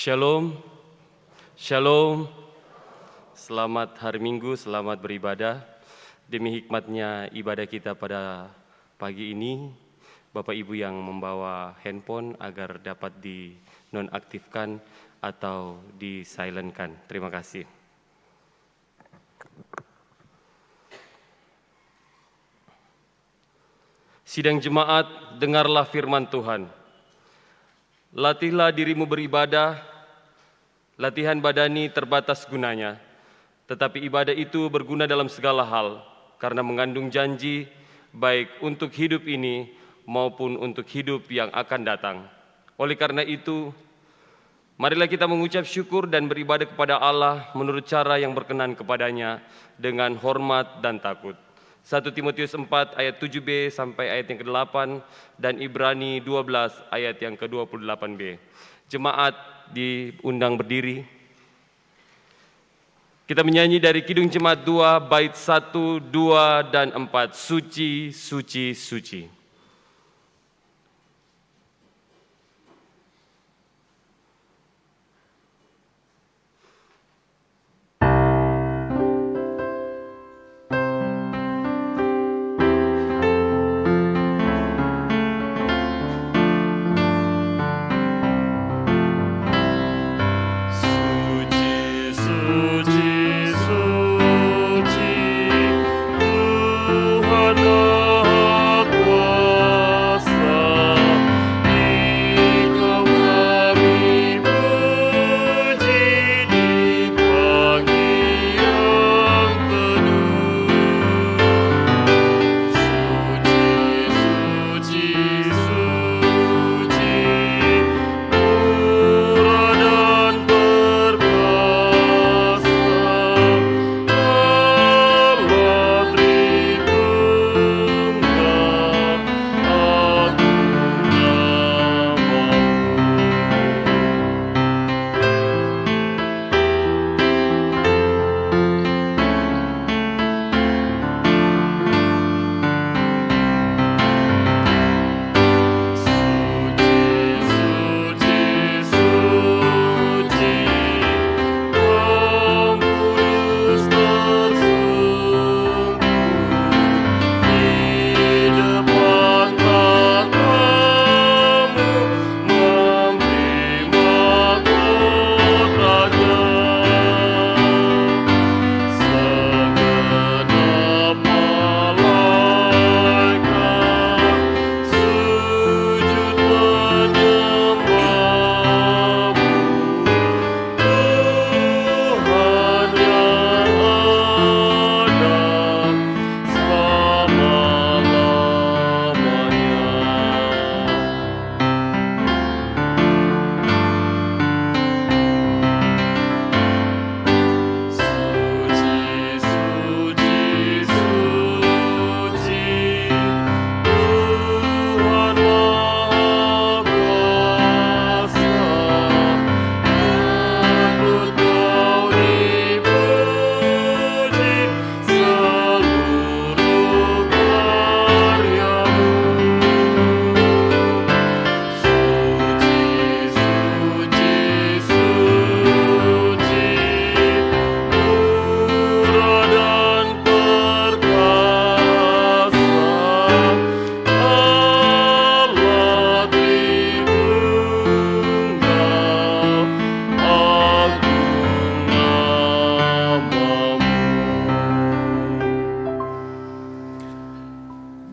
Shalom, Shalom. Selamat hari Minggu, selamat beribadah. Demi hikmatnya ibadah kita pada pagi ini, Bapak Ibu yang membawa handphone agar dapat dinonaktifkan atau di-silentkan. Terima kasih. Sidang jemaat, dengarlah firman Tuhan. Latihlah dirimu beribadah, latihan badani terbatas gunanya, tetapi ibadah itu berguna dalam segala hal, karena mengandung janji, baik untuk hidup ini maupun untuk hidup yang akan datang. Oleh karena itu, marilah kita mengucap syukur dan beribadah kepada Allah menurut cara yang berkenan kepadanya dengan hormat dan takut. 1 Timotius 4 ayat 7b sampai ayat yang ke-8 dan Ibrani 12 ayat yang ke-28b. Jemaat diundang berdiri. Kita menyanyi dari Kidung Jemaat 2 bait 1, 2 dan 4. Suci, suci, suci.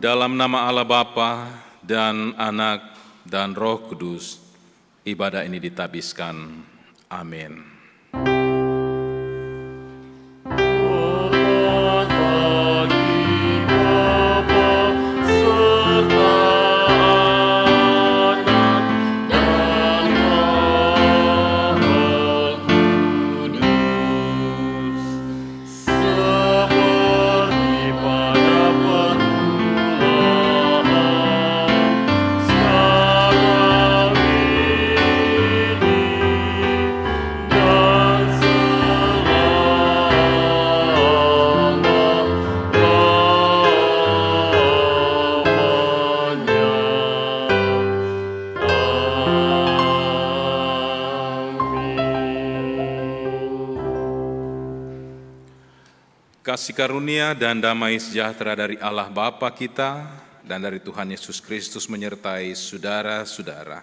Dalam nama Allah Bapa dan Anak dan Roh Kudus, ibadah ini ditabiskan. Amin. Dan Kasih karunia dan damai sejahtera dari Allah Bapa kita dan dari Tuhan Yesus Kristus menyertai saudara-saudara.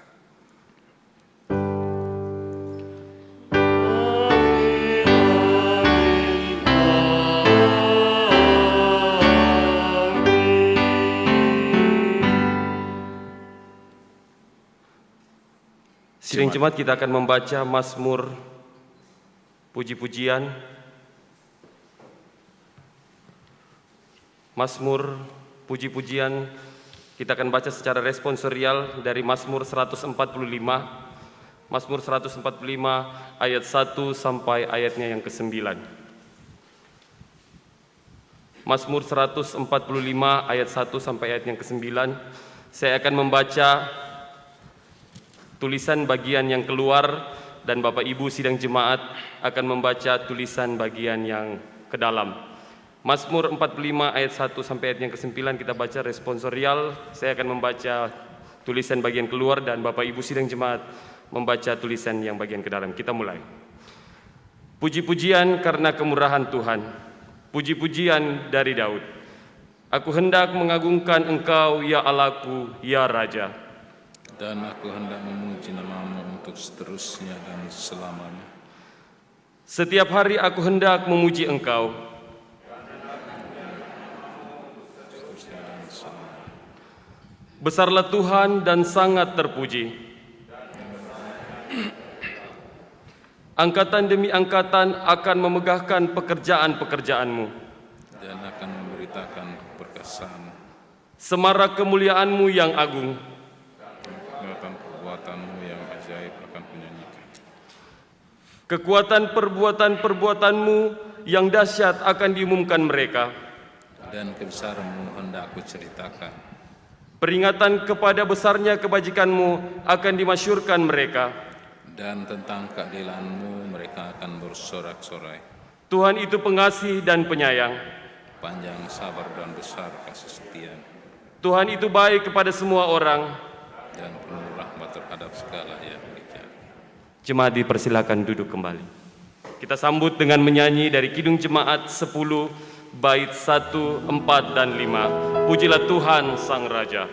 Sidang Jemaat, kita akan membaca Mazmur puji-pujian. Mazmur puji-pujian kita akan baca secara responsorial dari Mazmur 145. Mazmur 145 ayat 1 sampai ayatnya yang ke-9. Mazmur 145 ayat 1 sampai ayat yang ke-9. Saya akan membaca tulisan bagian yang keluar dan Bapak Ibu sidang jemaat akan membaca tulisan bagian yang ke dalam. Mazmur 45 ayat 1 sampai ayat yang ke-9 kita baca responsorial. Saya akan membaca tulisan bagian keluar dan Bapak Ibu sidang jemaat membaca tulisan yang bagian ke dalam. Kita mulai. Puji-pujian karena kemurahan Tuhan. Puji-pujian dari Daud. Aku hendak mengagungkan Engkau ya Allahku, ya Raja. Dan aku hendak memuji nama-Mu untuk seterusnya dan selamanya. Setiap hari aku hendak memuji Engkau. Besarlah Tuhan dan sangat terpuji. Angkatan demi angkatan akan memegahkan pekerjaan-pekerjaan-Mu. Dan akan memberitakan keperkasaan-Mu. Semarak kemuliaan-Mu yang agung. Perbuatan-Mu yang ajaib akan kunyanyikan. Kekuatan perbuatan-perbuatan-Mu yang dahsyat akan diumumkan mereka. Dan kebesaran-Mu hendak aku ceritakan. Peringatan kepada besarnya kebajikan-Mu akan dimasyurkan mereka. Dan tentang keadilan-Mu mereka akan bersorak-sorai. Tuhan itu pengasih dan penyayang. Panjang sabar dan besar kasih setia. Tuhan itu baik kepada semua orang. Dan penuh rahmat terhadap segala yang bijak. Jemaat dipersilakan duduk kembali. Kita sambut dengan menyanyi dari Kidung Jemaat 10 bait 1, 4, dan 5. Pujilah Tuhan Sang Raja.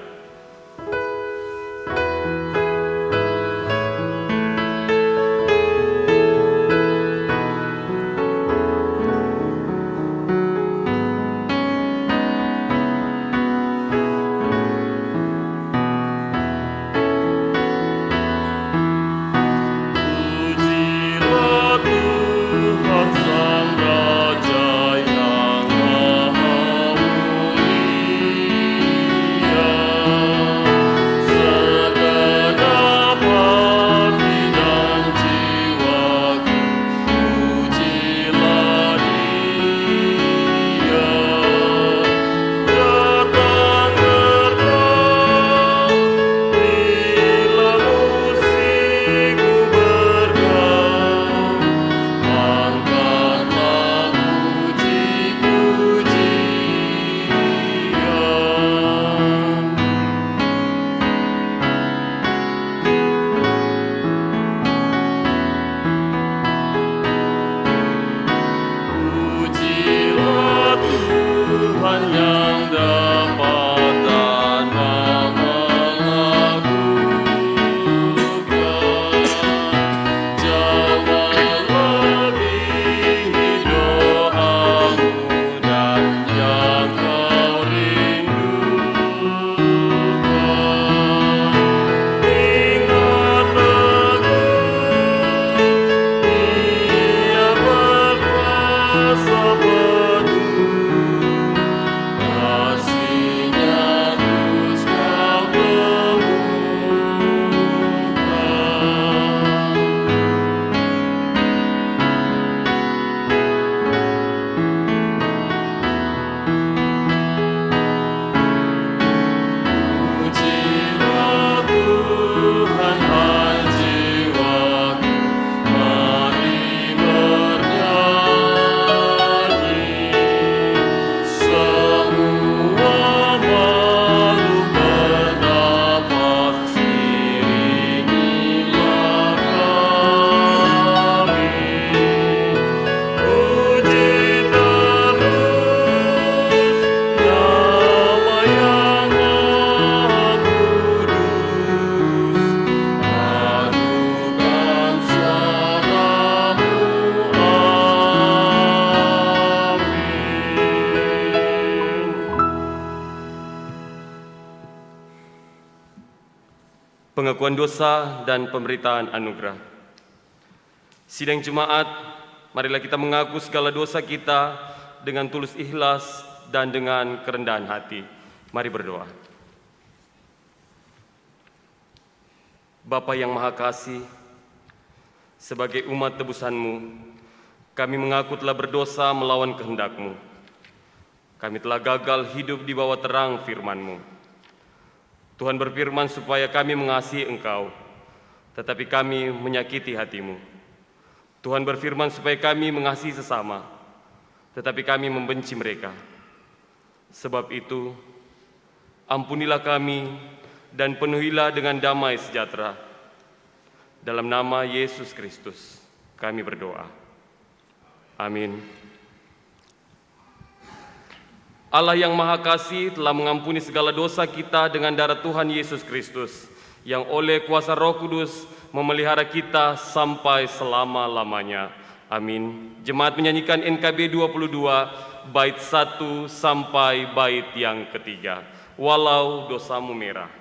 pengakuan dosa, dan pemberitaan anugerah. Sidang jemaat, marilah kita mengaku segala dosa kita dengan tulus ikhlas dan dengan kerendahan hati. Mari berdoa. Bapa yang Maha Kasih, sebagai umat tebusan-Mu, kami mengaku telah berdosa melawan kehendak-Mu. Kami telah gagal hidup di bawah terang firman-Mu. Tuhan berfirman supaya kami mengasihi Engkau, tetapi kami menyakiti hati-Mu. Tuhan berfirman supaya kami mengasihi sesama, tetapi kami membenci mereka. Sebab itu, ampunilah kami dan penuhilah dengan damai sejahtera. Dalam nama Yesus Kristus, kami berdoa. Amin. Allah yang Maha Kasih telah mengampuni segala dosa kita dengan darah Tuhan Yesus Kristus, yang oleh kuasa Roh Kudus memelihara kita sampai selama-lamanya. Amin. Jemaat menyanyikan NKB 22, bait 1 sampai bait yang ketiga. Walau dosamu merah.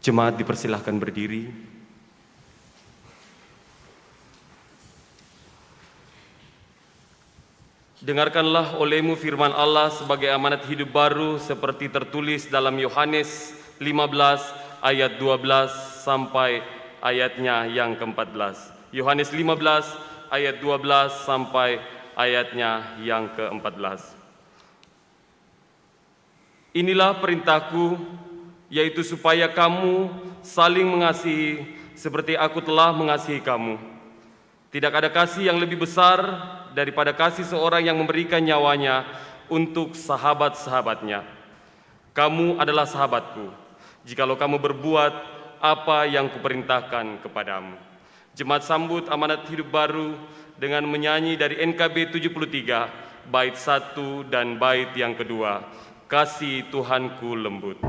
Jemaat dipersilahkan berdiri. Dengarkanlah olehmu firman Allah sebagai amanat hidup baru seperti tertulis dalam Yohanes 15 ayat 12 sampai ayatnya yang ke-14. Yohanes 15 ayat 12 sampai ayatnya yang ke-14. Inilah perintahku, yaitu supaya kamu saling mengasihi seperti aku telah mengasihi kamu. Tidak ada kasih yang lebih besar daripada kasih seorang yang memberikan nyawanya untuk sahabat-sahabatnya. Kamu adalah sahabatku, jikalau kamu berbuat apa yang kuperintahkan kepadamu. Jemaat sambut amanat hidup baru dengan menyanyi dari NKB 73, bait 1 dan bait yang kedua, Kasih Tuhanku Lembut.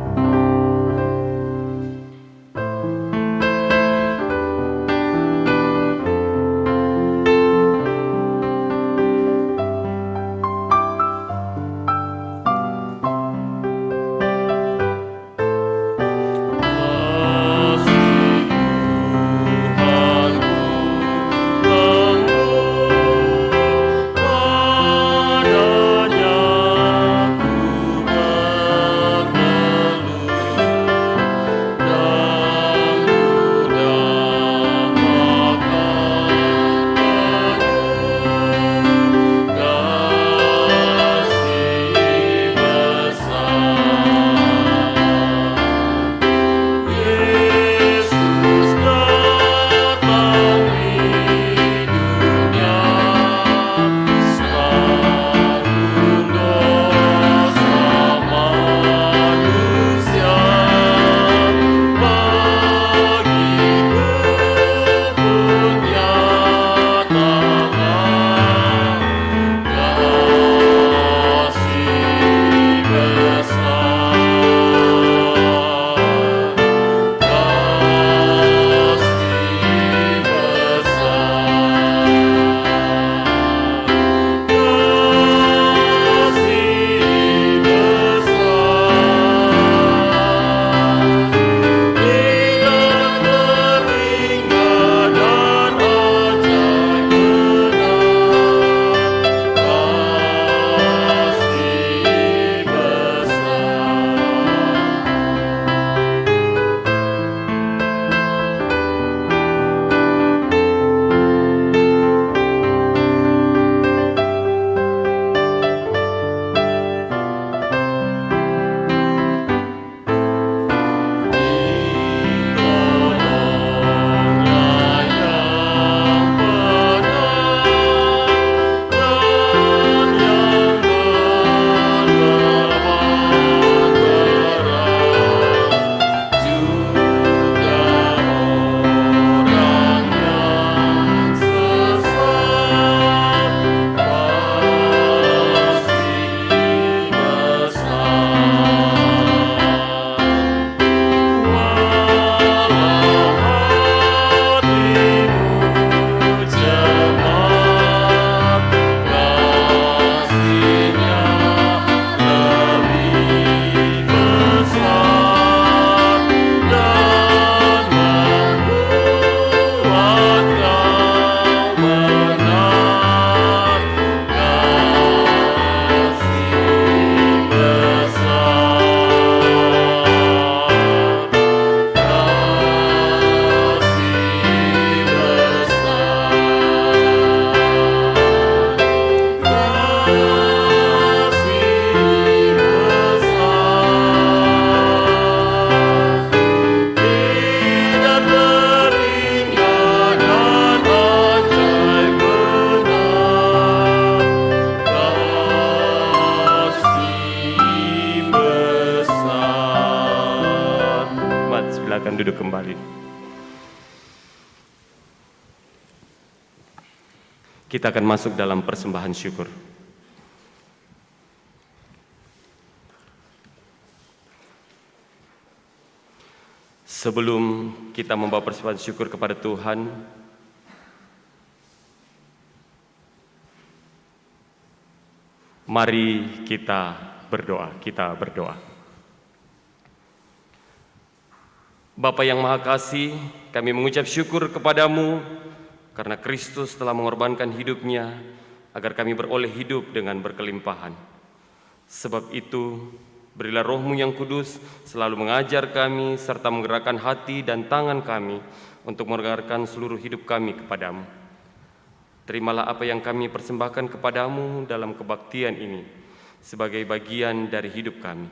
Silakan duduk kembali. Kita akan masuk dalam persembahan syukur. Sebelum kita membawa persembahan syukur kepada Tuhan, mari kita berdoa. Bapa yang Maha Kasih, kami mengucap syukur kepadamu karena Kristus telah mengorbankan hidupnya agar kami beroleh hidup dengan berkelimpahan. Sebab itu, berilah Roh-Mu yang kudus selalu mengajar kami serta menggerakkan hati dan tangan kami untuk mengarahkan seluruh hidup kami kepadamu. Terimalah apa yang kami persembahkan kepadamu dalam kebaktian ini sebagai bagian dari hidup kami.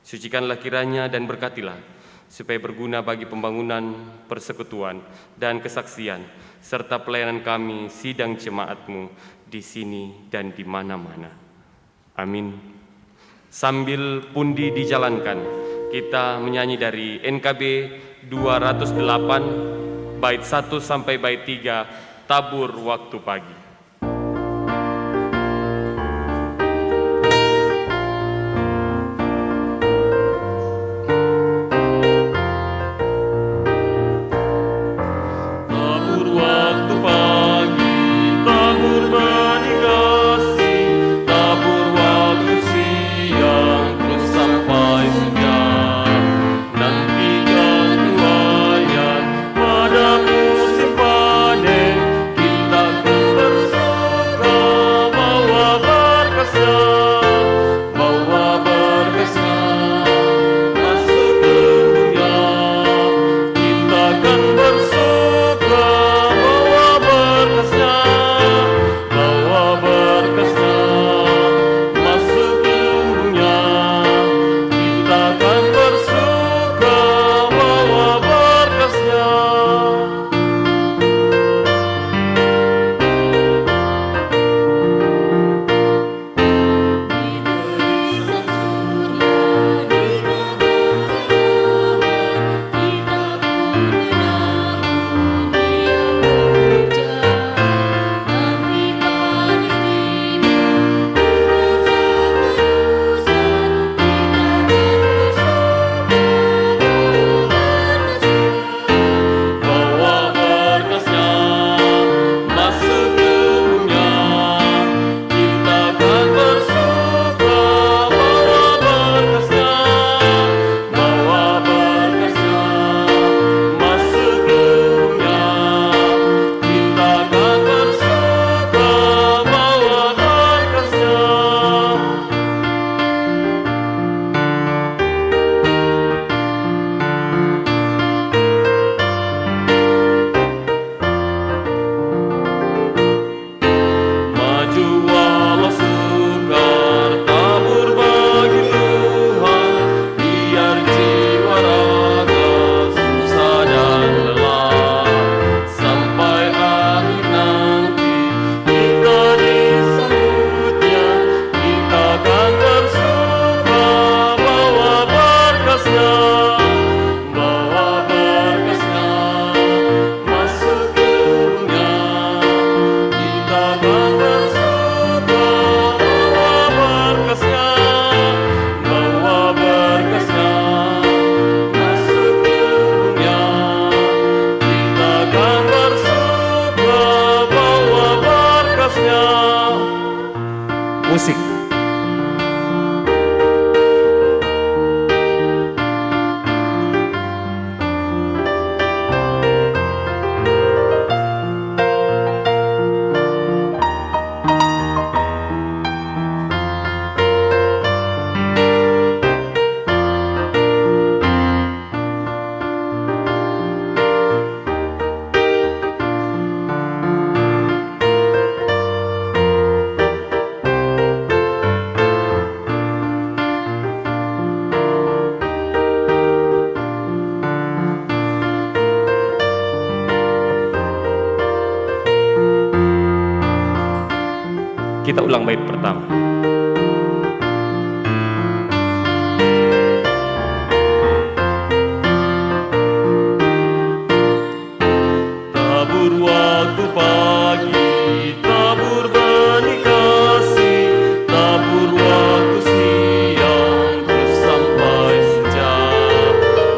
Sucikanlah kiranya dan berkatilah, supaya berguna bagi pembangunan, persekutuan, dan kesaksian, serta pelayanan kami sidang jemaat-Mu di sini dan di mana-mana. Amin. Sambil pundi dijalankan, kita menyanyi dari NKB 208, bait 1 sampai bait 3, Tabur Waktu Pagi. Musik. Kita ulang bait pertama. Tabur waktu pagi, tabur benih kasih, tabur waktu siang, terus sampai senja.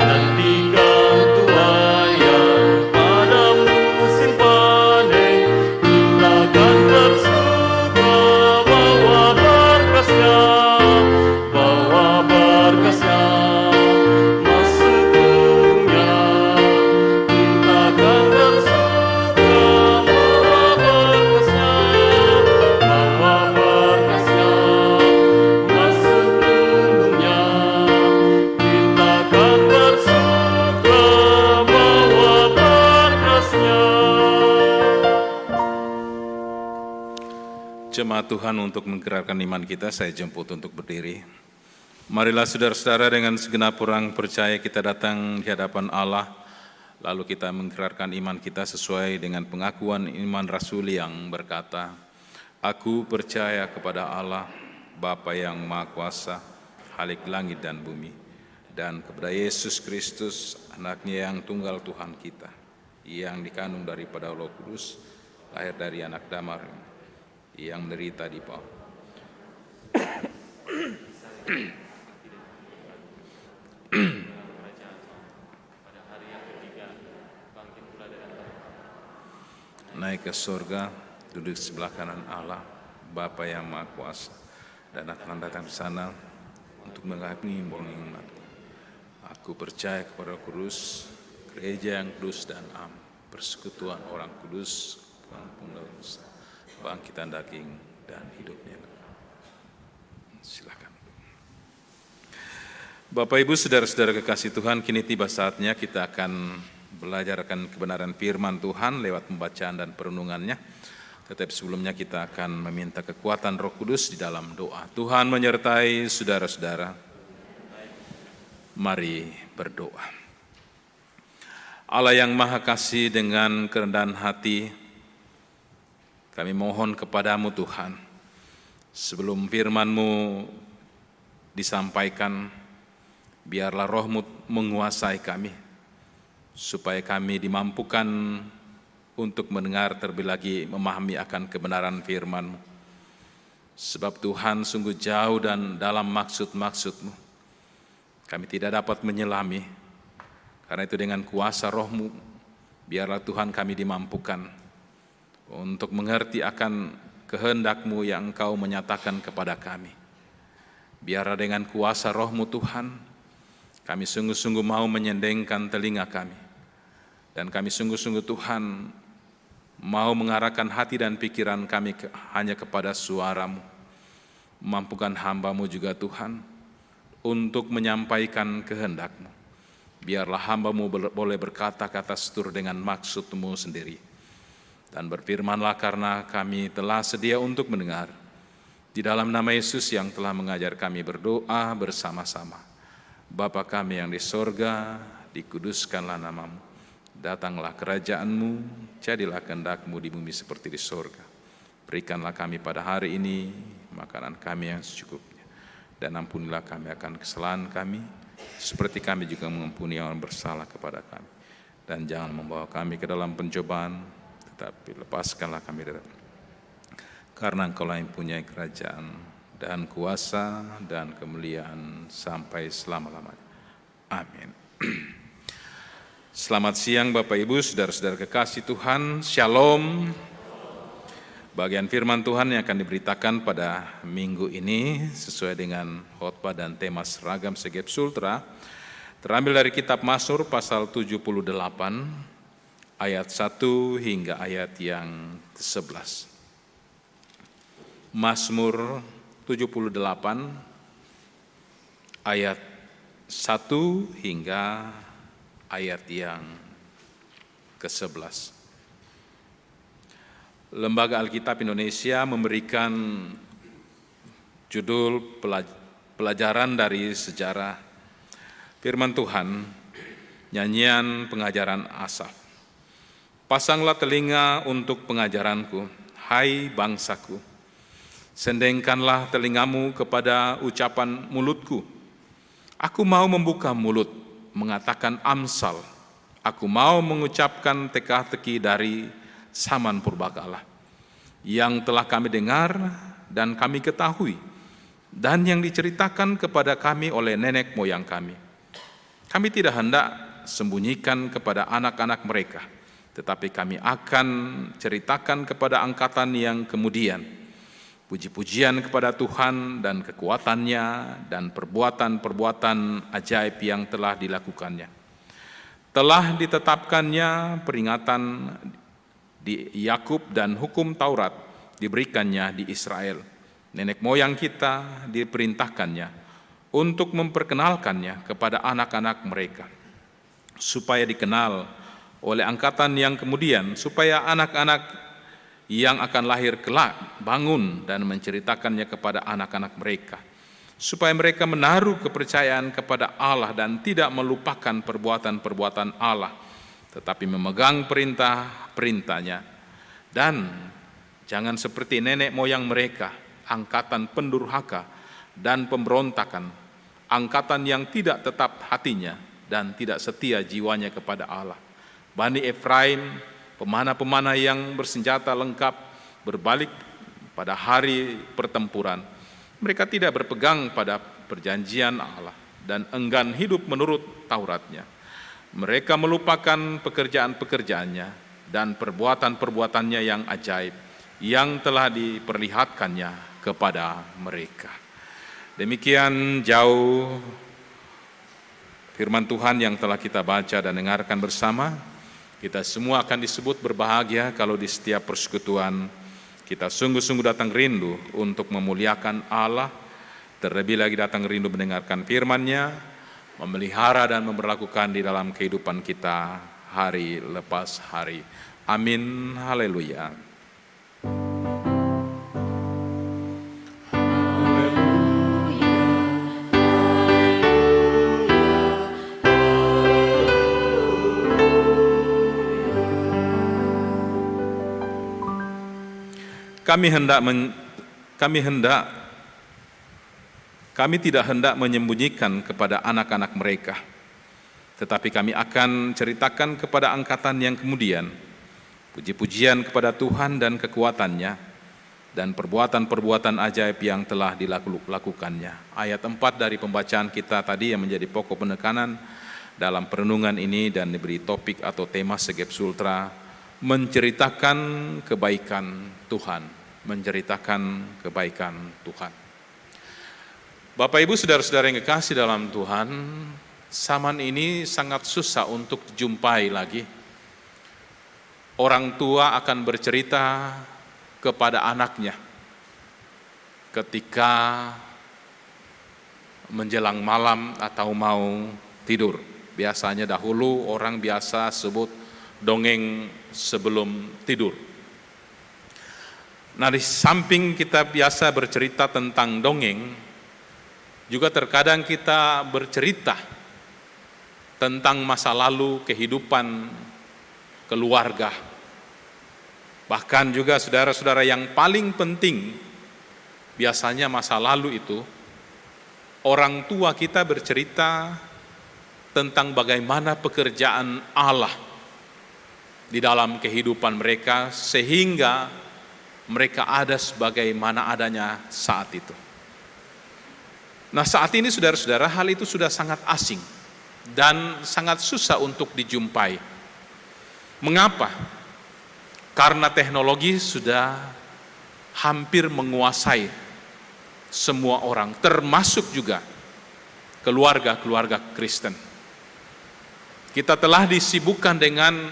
Nantikan tuaian pada musim panen, kita akan bersuka bawa Jemaat Tuhan, untuk menggerakkan iman kita, saya jemput untuk berdiri. Marilah saudara-saudara, dengan segenap orang percaya kita datang di hadapan Allah, lalu kita menggerakkan iman kita sesuai dengan pengakuan iman Rasul yang berkata, Aku percaya kepada Allah, Bapa yang Maha Kuasa, Khalik langit dan bumi, dan kepada Yesus Kristus, anaknya yang tunggal Tuhan kita, yang dikandung daripada Roh Kudus, lahir dari anak damar, yang menderita di bawah naik ke surga, duduk sebelah kanan Allah, Bapa yang Maha Kuasa, dan akan datang ke sana untuk mengampuni orang yang mati. Aku percaya kepada Kudus, gereja yang kudus dan am, persekutuan orang kudus, pengampunan dosa, bangkitan daging dan hidupnya. Silakan. Bapak Ibu, saudara-saudara kekasih Tuhan, kini tiba saatnya kita akan belajar akan kebenaran firman Tuhan lewat pembacaan dan perenungannya. Tetapi sebelumnya kita akan meminta kekuatan Roh Kudus di dalam doa. Tuhan menyertai saudara-saudara. Mari berdoa. Allah yang Maha Kasih, dengan kerendahan hati kami mohon kepadamu Tuhan, sebelum firman-Mu disampaikan, biarlah Roh-Mu menguasai kami, supaya kami dimampukan untuk mendengar, terlebih lagi memahami akan kebenaran firman-Mu. Sebab Tuhan sungguh jauh dan dalam maksud-maksud-Mu. Kami tidak dapat menyelami, karena itu dengan kuasa Roh-Mu, biarlah Tuhan kami dimampukan untuk mengerti akan kehendak-Mu yang Engkau menyatakan kepada kami. Biarlah dengan kuasa Roh-Mu Tuhan, kami sungguh-sungguh mau menyendengkan telinga kami. Dan kami sungguh-sungguh Tuhan mau mengarahkan hati dan pikiran kami hanya kepada suara-Mu. Mampukan hamba-Mu juga Tuhan untuk menyampaikan kehendak-Mu. Biarlah hamba-Mu boleh berkata-kata seturut dengan maksud-Mu sendiri. Dan berfirmanlah, karena kami telah sedia untuk mendengar. Di dalam nama Yesus yang telah mengajar kami berdoa bersama-sama. Bapa kami yang di sorga, dikuduskanlah nama-Mu. Datanglah kerajaan-Mu, jadilah kehendak-Mu di bumi seperti di sorga. Berikanlah kami pada hari ini makanan kami yang secukupnya. Dan ampunilah kami akan kesalahan kami, seperti kami juga mengampuni yang bersalah kepada kami. Dan jangan membawa kami ke dalam pencobaan, tapi lepaskanlah kami dari, karena Engkau yang punya kerajaan dan kuasa dan kemuliaan sampai selama-lamanya. Amin. Selamat siang Bapak Ibu, saudara-saudara kekasih Tuhan. Shalom. Bagian firman Tuhan yang akan diberitakan pada minggu ini sesuai dengan khotbah dan tema seragam Segep Sultra terambil dari kitab Mazmur pasal 78 ayat 1 hingga ayat yang ke-11. Mazmur 78 ayat 1 hingga ayat yang ke-11. Lembaga Alkitab Indonesia memberikan judul pelajaran dari sejarah firman Tuhan, nyanyian pengajaran Asaf. Pasanglah telinga untuk pengajaranku, hai bangsaku. Sendengkanlah telingamu kepada ucapan mulutku. Aku mau membuka mulut, mengatakan amsal. Aku mau mengucapkan teka-teki dari zaman purbakala, yang telah kami dengar dan kami ketahui, dan yang diceritakan kepada kami oleh nenek moyang kami. Kami tidak hendak sembunyikan kepada anak-anak mereka, tetapi kami akan ceritakan kepada angkatan yang kemudian, puji-pujian kepada Tuhan dan kekuatannya dan perbuatan-perbuatan ajaib yang telah dilakukannya. Telah ditetapkannya peringatan di Yakub dan hukum Taurat diberikannya di Israel. Nenek moyang kita diperintahkannya untuk memperkenalkannya kepada anak-anak mereka, supaya dikenal oleh angkatan yang kemudian, supaya anak-anak yang akan lahir kelak bangun dan menceritakannya kepada anak-anak mereka, supaya mereka menaruh kepercayaan kepada Allah dan tidak melupakan perbuatan-perbuatan Allah, tetapi memegang perintah-perintahnya. Dan jangan seperti nenek moyang mereka, angkatan pendurhaka dan pemberontakan, angkatan yang tidak tetap hatinya dan tidak setia jiwanya kepada Allah. Bani Efraim, pemana-pemana yang bersenjata lengkap, berbalik pada hari pertempuran. Mereka tidak berpegang pada perjanjian Allah dan enggan hidup menurut Tauratnya. Mereka melupakan pekerjaan-pekerjaannya dan perbuatan-perbuatannya yang ajaib yang telah diperlihatkannya kepada mereka. Demikian jauh firman Tuhan yang telah kita baca dan dengarkan bersama. Kita semua akan disebut berbahagia kalau di setiap persekutuan kita sungguh-sungguh datang rindu untuk memuliakan Allah, terlebih lagi datang rindu mendengarkan firman-Nya, memelihara dan memperlakukan di dalam kehidupan kita hari lepas hari. Amin. Haleluya. Kami tidak hendak menyembunyikan kepada anak-anak mereka, tetapi kami akan ceritakan kepada angkatan yang kemudian puji-pujian kepada Tuhan dan kekuatan-Nya dan perbuatan-perbuatan ajaib yang telah dilakukannya. Ayat 4 dari pembacaan kita tadi yang menjadi pokok penekanan dalam perenungan ini dan diberi topik atau tema Segep Sultra, menceritakan kebaikan Tuhan. Menceritakan kebaikan Tuhan. Bapak Ibu saudara-saudara yang kekasih dalam Tuhan, zaman ini sangat susah untuk dijumpai lagi. Orang tua akan bercerita kepada anaknya ketika menjelang malam atau mau tidur. Biasanya dahulu orang biasa sebut dongeng sebelum tidur. Nah, di samping kita biasa bercerita tentang dongeng, juga terkadang kita bercerita tentang masa lalu kehidupan keluarga. Bahkan juga saudara-saudara yang paling penting, biasanya masa lalu itu, orang tua kita bercerita tentang bagaimana pekerjaan Allah di dalam kehidupan mereka, sehingga mereka ada sebagaimana adanya saat itu. Nah, saat ini saudara-saudara, hal itu sudah sangat asing dan sangat susah untuk dijumpai. Mengapa? Karena teknologi sudah hampir menguasai semua orang, termasuk juga keluarga-keluarga Kristen. Kita telah disibukkan dengan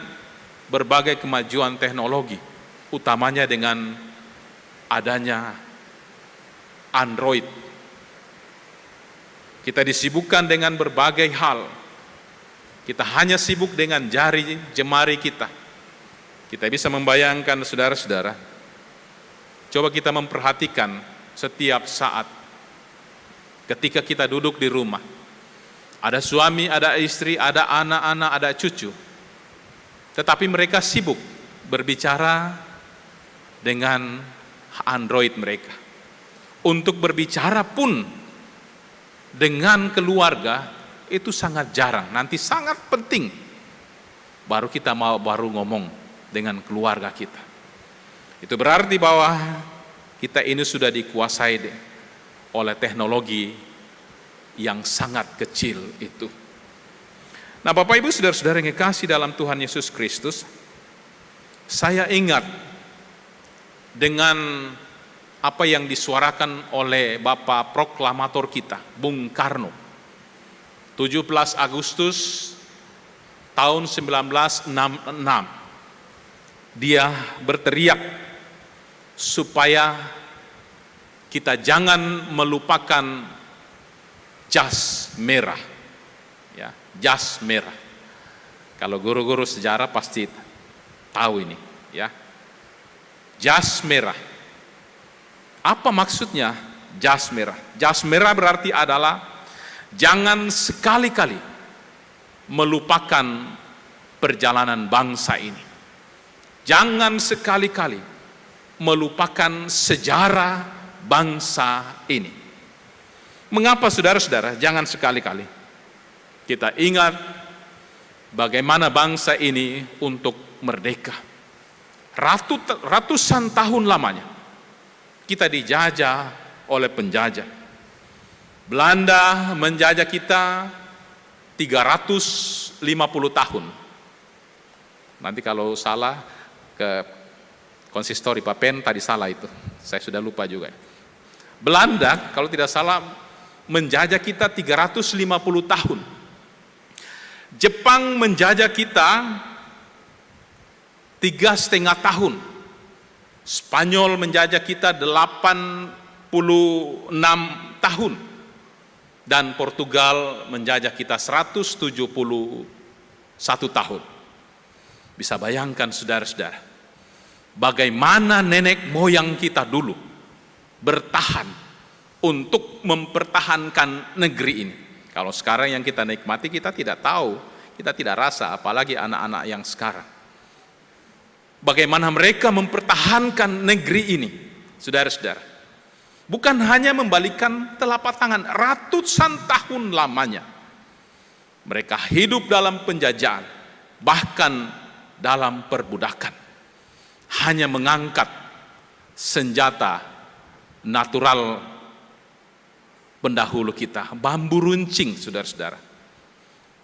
berbagai kemajuan teknologi, utamanya dengan adanya Android. Kita disibukkan dengan berbagai hal. Kita hanya sibuk dengan jari jemari kita. Kita bisa membayangkan saudara-saudara, coba kita memperhatikan setiap saat ketika kita duduk di rumah. Ada suami, ada istri, ada anak-anak, ada cucu. Tetapi mereka sibuk berbicara dengan Android mereka. Untuk berbicara pun dengan keluarga itu sangat jarang. Nanti sangat penting baru kita baru ngomong dengan keluarga kita. Itu berarti bahwa kita ini sudah dikuasai oleh teknologi yang sangat kecil itu. Nah, Bapak Ibu saudara-saudara yang kekasih dalam Tuhan Yesus Kristus, saya ingat dengan apa yang disuarakan oleh Bapak proklamator kita, Bung Karno. 17 Agustus tahun 1966. Dia berteriak supaya kita jangan melupakan jas merah. Ya, jas merah. Kalau guru-guru sejarah pasti tahu ini, ya. jas merah. Apa maksudnya jas merah? Jas merah berarti adalah jangan sekali-kali melupakan perjalanan bangsa ini. Jangan sekali-kali melupakan sejarah bangsa ini. Mengapa saudara-saudara jangan sekali-kali? Kita ingat bagaimana bangsa ini untuk merdeka. Ratusan tahun lamanya kita dijajah oleh penjajah. Belanda menjajah kita 350 tahun. Nanti kalau salah ke konsistori Papen tadi salah itu. Saya sudah lupa juga. Belanda kalau tidak salah menjajah kita 350 tahun. Jepang menjajah kita 3,5 tahun. Spanyol menjajah kita 86 tahun. Dan Portugal menjajah kita 171 tahun. Bisa bayangkan saudara-saudara, bagaimana nenek moyang kita dulu bertahan untuk mempertahankan negeri ini. Kalau sekarang yang kita nikmati kita tidak tahu, kita tidak rasa, apalagi anak-anak yang sekarang. Bagaimana mereka mempertahankan negeri ini, saudara-saudara. Bukan hanya membalikan telapak tangan, ratusan tahun lamanya. Mereka hidup dalam penjajahan, bahkan dalam perbudakan. Hanya mengangkat senjata natural pendahulu kita, bambu runcing, saudara-saudara.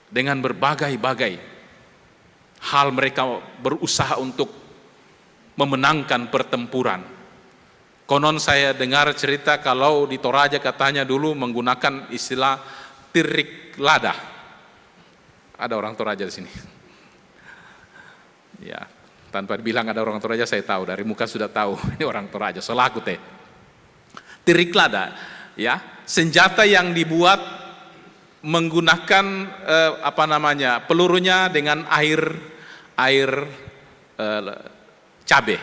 Dengan berbagai-bagai hal mereka berusaha untuk memenangkan pertempuran. Konon saya dengar cerita kalau di Toraja katanya dulu menggunakan istilah tirik lada. Ada orang Toraja di sini. Ya, tanpa bilang ada orang Toraja saya tahu, dari muka sudah tahu ini orang Toraja. Solaku teh. Tirik lada, ya, senjata yang dibuat menggunakan pelurunya dengan air cabai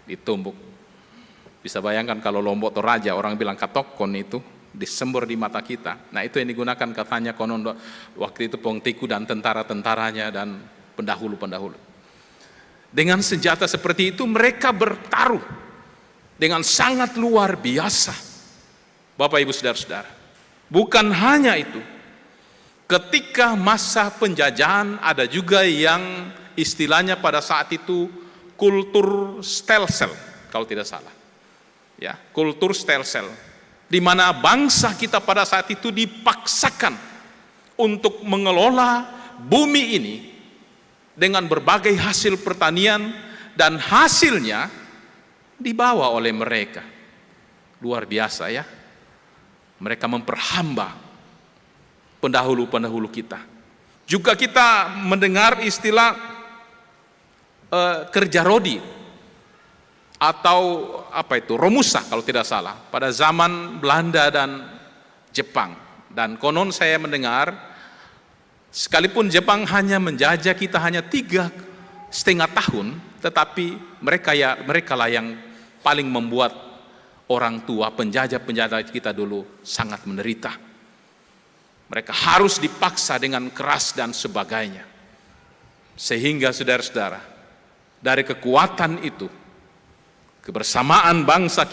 ditumbuk. Bisa bayangkan kalau Lombok Toraja orang bilang katokon itu disembur di mata kita. Nah itu yang digunakan katanya konon waktu itu Pongtiku dan tentara-tentaranya dan pendahulu-pendahulu. Dengan senjata seperti itu mereka bertaruh dengan sangat luar biasa. Bapak Ibu Saudara-saudara, bukan hanya itu. Ketika masa penjajahan ada juga yang istilahnya pada saat itu kultur stelsel kalau tidak salah. Ya, kultur stelsel, di mana bangsa kita pada saat itu dipaksakan untuk mengelola bumi ini dengan berbagai hasil pertanian dan hasilnya dibawa oleh mereka. Luar biasa ya. Mereka memperhamba pendahulu-pendahulu kita. Juga kita mendengar istilah kerja rodi atau Romusa kalau tidak salah pada zaman Belanda dan Jepang. Dan konon saya mendengar sekalipun Jepang hanya menjajah kita hanya 3,5 tahun, tetapi mereka lah yang paling membuat orang tua penjajah-penjajah kita dulu sangat menderita. Mereka harus dipaksa dengan keras dan sebagainya. Sehingga saudara-saudara, dari kekuatan itu, kebersamaan bangsa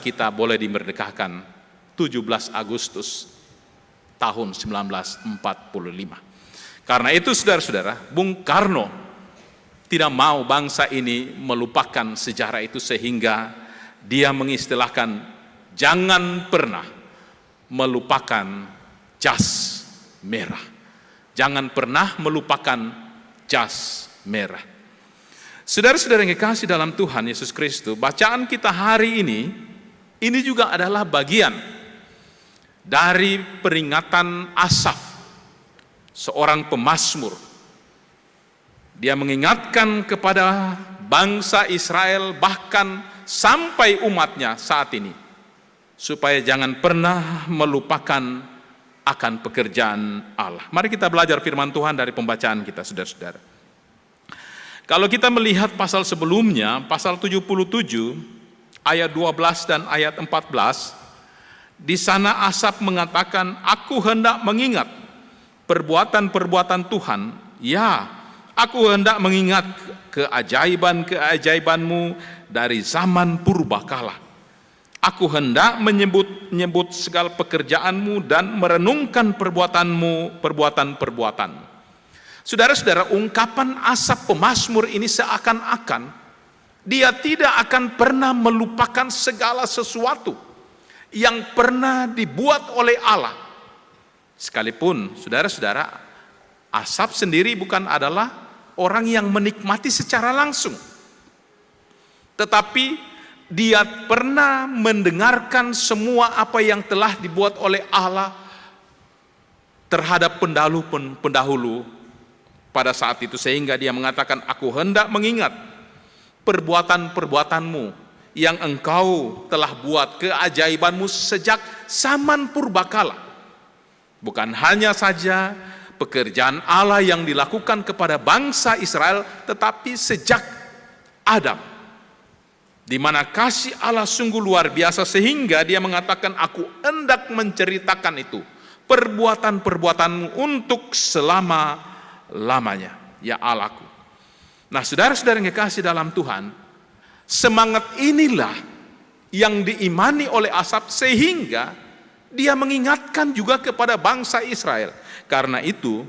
kita boleh dimerdekakan 17 Agustus tahun 1945. Karena itu saudara-saudara, Bung Karno tidak mau bangsa ini melupakan sejarah itu sehingga dia mengistilahkan jangan pernah melupakan jas merah. Jangan pernah melupakan jas merah. Saudara-saudara yang dikasihi dalam Tuhan Yesus Kristus, bacaan kita hari ini juga adalah bagian dari peringatan Asaf, seorang pemazmur. Dia mengingatkan kepada bangsa Israel bahkan sampai umatnya saat ini, supaya jangan pernah melupakan akan pekerjaan Allah. Mari kita belajar firman Tuhan dari pembacaan kita, saudara-saudara. Kalau kita melihat pasal sebelumnya, pasal 77 ayat 12 dan ayat 14, di sana Asaf mengatakan, aku hendak mengingat perbuatan-perbuatan Tuhan, ya, aku hendak mengingat keajaiban-keajaibanmu dari zaman purbakala. Aku hendak menyebut segala pekerjaanmu dan merenungkan perbuatan-perbuatanmu. Saudara-saudara, ungkapan Asaf pemazmur ini seakan-akan dia tidak akan pernah melupakan segala sesuatu yang pernah dibuat oleh Allah. Sekalipun, saudara-saudara, Asaf sendiri bukan adalah orang yang menikmati secara langsung, tetapi dia pernah mendengarkan semua apa yang telah dibuat oleh Allah terhadap pendahulu pada saat itu, sehingga dia mengatakan, aku hendak mengingat perbuatan-perbuatanmu yang engkau telah buat, keajaibanmu sejak zaman purbakala. Bukan hanya saja pekerjaan Allah yang dilakukan kepada bangsa Israel, tetapi sejak Adam, di mana kasih Allah sungguh luar biasa, sehingga dia mengatakan, aku hendak menceritakan itu, perbuatan-perbuatanmu untuk selama-lamanya, ya Allahku. Nah, saudara-saudara yang kekasih dalam Tuhan, semangat inilah yang diimani oleh Asaf, sehingga dia mengingatkan juga kepada bangsa Israel. Karena itu,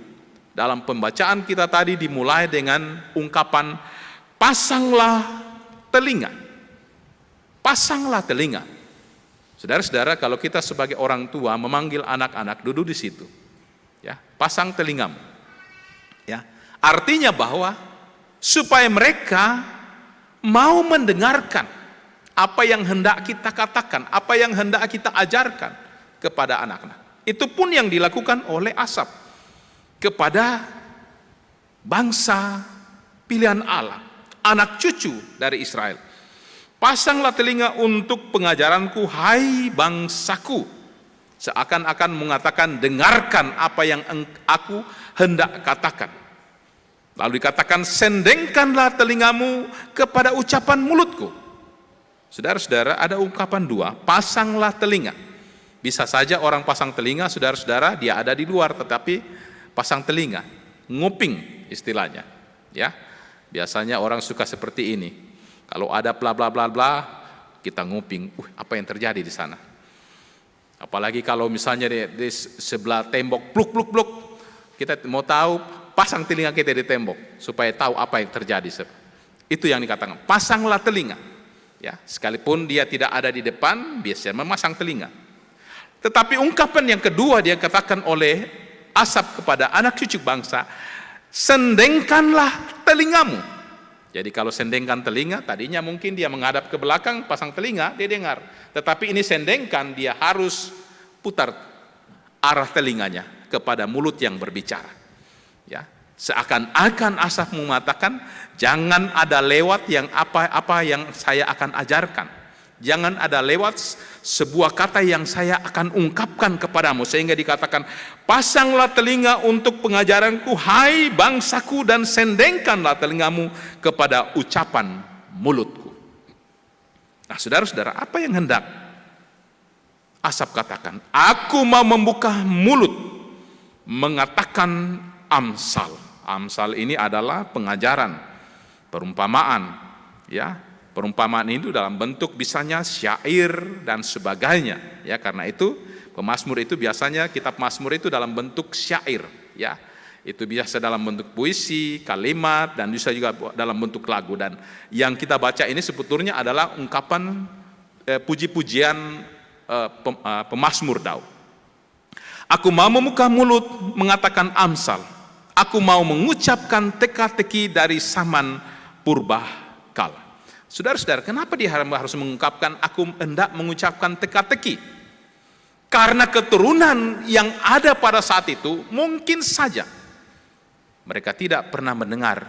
dalam pembacaan kita tadi dimulai dengan ungkapan, pasanglah telinga. Pasanglah telinga. Saudara-saudara, kalau kita sebagai orang tua memanggil anak-anak, duduk di situ, ya, pasang telingamu. Ya, artinya bahwa supaya mereka mau mendengarkan apa yang hendak kita katakan, apa yang hendak kita ajarkan kepada anak-anak. Itu pun yang dilakukan oleh Asaf kepada bangsa pilihan Allah, anak cucu dari Israel. Pasanglah telinga untuk pengajaranku, hai bangsaku. Seakan-akan mengatakan, dengarkan apa yang aku hendak katakan. Lalu dikatakan, sendengkanlah telingamu kepada ucapan mulutku. Saudara-saudara, ada ungkapan dua, pasanglah telinga. Bisa saja orang pasang telinga, saudara-saudara, dia ada di luar, tetapi pasang telinga, nguping istilahnya. Ya, biasanya orang suka seperti ini. Kalau ada bla bla bla bla, kita nguping, apa yang terjadi di sana. Apalagi kalau misalnya di sebelah tembok, pluk pluk pluk, kita mau tahu, pasang telinga kita di tembok supaya tahu apa yang terjadi. Itu yang dikatakan, pasanglah telinga. Ya, sekalipun dia tidak ada di depan, biasanya memasang telinga. Tetapi ungkapan yang kedua dia katakan oleh Asaf kepada anak cucu bangsa, sendengkanlah telingamu. Jadi kalau sendengkan telinga, tadinya mungkin dia menghadap ke belakang, pasang telinga, dia dengar. Tetapi ini sendengkan, dia harus putar arah telinganya kepada mulut yang berbicara. Ya, seakan-akan Asaf mengatakan, jangan ada lewat yang apa yang saya akan ajarkan. Jangan ada lewat sebuah kata yang saya akan ungkapkan kepadamu. Sehingga dikatakan, pasanglah telinga untuk pengajaranku, hai bangsaku, dan sendengkanlah telingamu kepada ucapan mulutku. Nah, saudara-saudara, apa yang hendak Asaf katakan? Aku mau membuka mulut mengatakan amsal. Amsal ini adalah pengajaran, perumpamaan, ya. Perumpamaan itu dalam bentuk bisanya syair dan sebagainya, ya. Karena itu pemazmur itu biasanya, kitab Mazmur itu dalam bentuk syair, ya. Itu biasa dalam bentuk puisi, kalimat, dan bisa juga dalam bentuk lagu. Dan yang kita baca ini sebetulnya adalah ungkapan puji-pujian pemazmur Daud. Aku mau membuka mulut mengatakan amsal. Aku mau mengucapkan teka-teki dari zaman purbakala. Saudara-saudara, kenapa dia harus mengungkapkan aku hendak mengucapkan teka-teki? Karena keturunan yang ada pada saat itu mungkin saja mereka tidak pernah mendengar,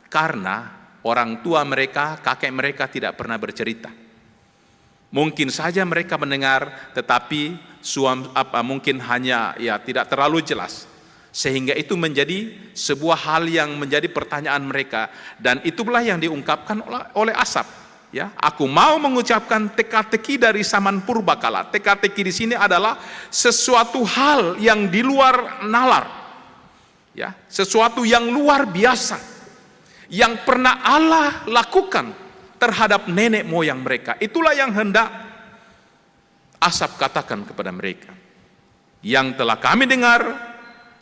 karena orang tua mereka, kakek mereka tidak pernah bercerita. Mungkin saja mereka mendengar, tetapi mungkin hanya tidak terlalu jelas. Sehingga itu menjadi sebuah hal yang menjadi pertanyaan mereka, dan itulah yang diungkapkan oleh Asaf. Ya, aku mau mengucapkan teka-teki dari zaman purbakala. Teka-teki di sini adalah sesuatu hal yang di luar nalar. Ya, sesuatu yang luar biasa yang pernah Allah lakukan terhadap nenek moyang mereka. Itulah yang hendak Asaf katakan kepada mereka. Yang telah kami dengar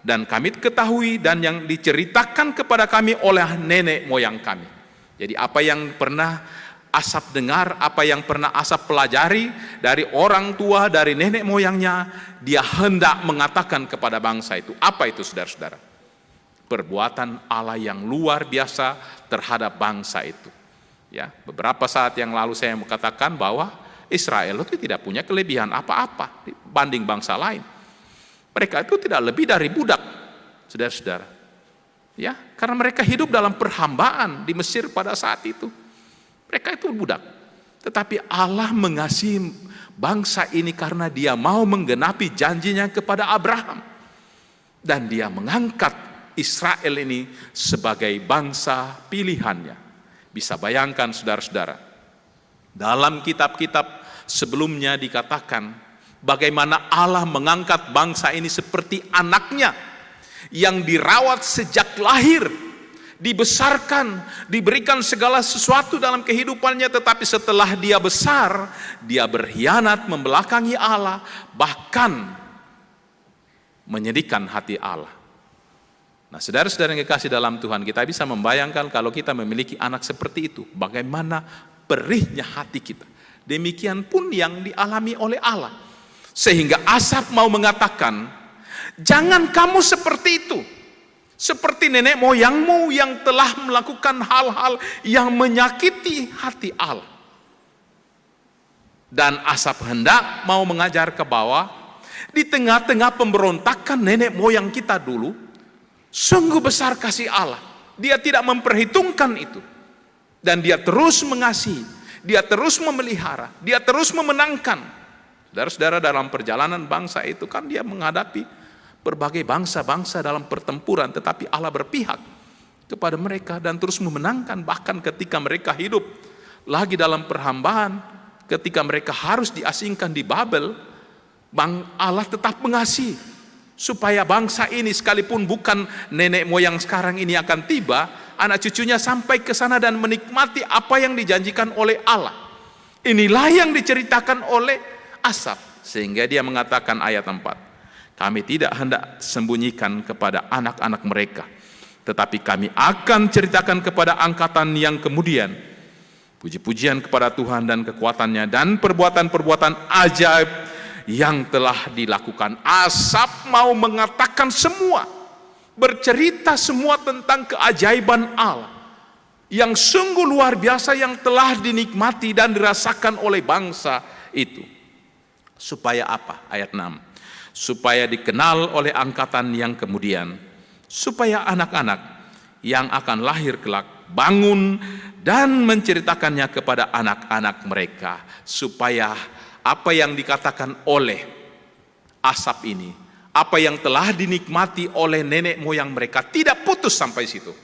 dan kami ketahui dan yang diceritakan kepada kami oleh nenek moyang kami. Jadi apa yang pernah Asaf dengar, apa yang pernah Asaf pelajari dari orang tua, dari nenek moyangnya, dia hendak mengatakan kepada bangsa itu. Apa itu, saudara-saudara? Perbuatan Allah yang luar biasa terhadap bangsa itu. Ya, beberapa saat yang lalu saya mengatakan bahwa Israel itu tidak punya kelebihan apa-apa dibanding bangsa lain. Mereka itu tidak lebih dari budak, saudara-saudara. Ya, karena mereka hidup dalam perhambaan di Mesir pada saat itu. Mereka itu budak. Tetapi Allah mengasihi bangsa ini karena dia mau menggenapi janjinya kepada Abraham. Dan dia mengangkat Israel ini sebagai bangsa pilihannya. Bisa bayangkan, saudara-saudara, dalam kitab-kitab sebelumnya dikatakan bagaimana Allah mengangkat bangsa ini seperti anaknya yang dirawat sejak lahir, dibesarkan, diberikan segala sesuatu dalam kehidupannya, tetapi setelah dia besar, dia berkhianat, membelakangi Allah, bahkan menyedihkan hati Allah. Nah, saudara-saudara yang kekasih dalam Tuhan, kita bisa membayangkan kalau kita memiliki anak seperti itu, bagaimana perihnya hati kita. Demikian pun yang dialami oleh Allah. Sehingga Asaf mau mengatakan, jangan kamu seperti itu. Seperti nenek moyangmu yang telah melakukan hal-hal yang menyakiti hati Allah. Dan Asaf hendak mau mengajar ke bawah, di tengah-tengah pemberontakan nenek moyang kita dulu, sungguh besar kasih Allah. Dia tidak memperhitungkan itu. Dan dia terus mengasihi, dia terus memelihara, dia terus memenangkan. Saudara-saudara, dalam perjalanan bangsa itu kan dia menghadapi berbagai bangsa-bangsa dalam pertempuran, tetapi Allah berpihak kepada mereka dan terus memenangkan. Bahkan ketika mereka hidup lagi dalam perhambaan, ketika mereka harus diasingkan di Babel, Allah tetap mengasihi supaya bangsa ini, sekalipun bukan nenek moyang sekarang ini akan tiba, anak cucunya sampai ke sana dan menikmati apa yang dijanjikan oleh Allah. Inilah yang diceritakan oleh Asaf, sehingga dia mengatakan ayat 4, kami tidak hendak sembunyikan kepada anak-anak mereka, tetapi kami akan ceritakan kepada angkatan yang kemudian puji-pujian kepada Tuhan dan kekuatannya dan perbuatan-perbuatan ajaib yang telah dilakukan. Asaf mau mengatakan semua, bercerita semua tentang keajaiban Allah yang sungguh luar biasa yang telah dinikmati dan dirasakan oleh bangsa itu. Supaya apa? Ayat 6. Supaya dikenal oleh angkatan yang kemudian, supaya anak-anak yang akan lahir kelak bangun dan menceritakannya kepada anak-anak mereka, supaya apa yang dikatakan oleh Asaf ini, apa yang telah dinikmati oleh nenek moyang mereka tidak putus sampai situ.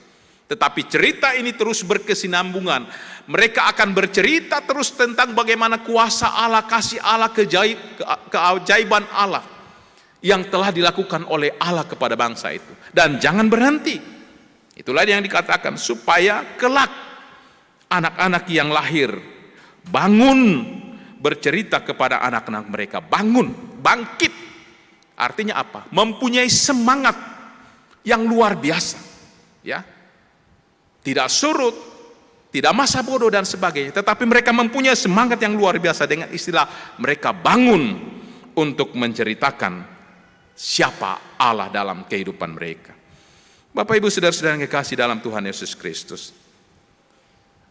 Tetapi cerita ini terus berkesinambungan. Mereka akan bercerita terus tentang bagaimana kuasa Allah, kasih Allah, keajaiban Allah yang telah dilakukan oleh Allah kepada bangsa itu. Dan jangan berhenti. Itulah yang dikatakan, supaya kelak anak-anak yang lahir bangun bercerita kepada anak-anak mereka. Bangun, bangkit. Artinya apa? Mempunyai semangat yang luar biasa. Ya. Tidak surut, tidak masa bodoh dan sebagainya, tetapi mereka mempunyai semangat yang luar biasa. Dengan istilah mereka bangun untuk menceritakan siapa Allah dalam kehidupan mereka. Bapak Ibu saudara-saudara yang kekasih dalam Tuhan Yesus Kristus,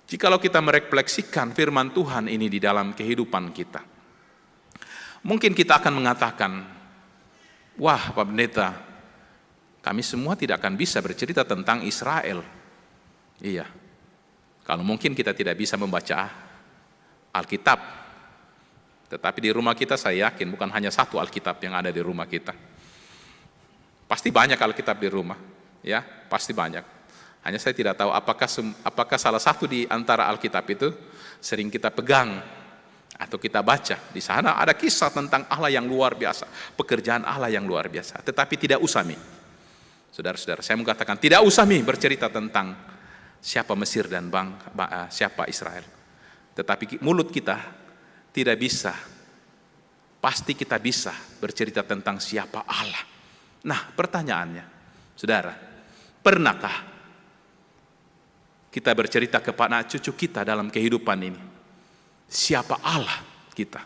jikalau kita merefleksikan firman Tuhan ini di dalam kehidupan kita, mungkin kita akan mengatakan, wah Pak Pendeta, kami semua tidak akan bisa bercerita tentang Israel. Iya, kalau mungkin kita tidak bisa membaca Alkitab, tetapi di rumah kita saya yakin bukan hanya satu Alkitab yang ada di rumah kita. Pasti banyak Alkitab di rumah, ya, pasti banyak. Hanya saya tidak tahu apakah salah satu di antara Alkitab itu sering kita pegang atau kita baca. Di sana ada kisah tentang Allah yang luar biasa, pekerjaan Allah yang luar biasa. Tetapi tidak usah saudara-saudara, saya mau katakan tidak usah bercerita tentang siapa Mesir dan siapa Israel. Tetapi mulut kita tidak bisa, pasti kita bisa bercerita tentang siapa Allah. Nah, pertanyaannya, saudara, pernahkah kita bercerita kepada anak cucu kita dalam kehidupan ini? Siapa Allah kita?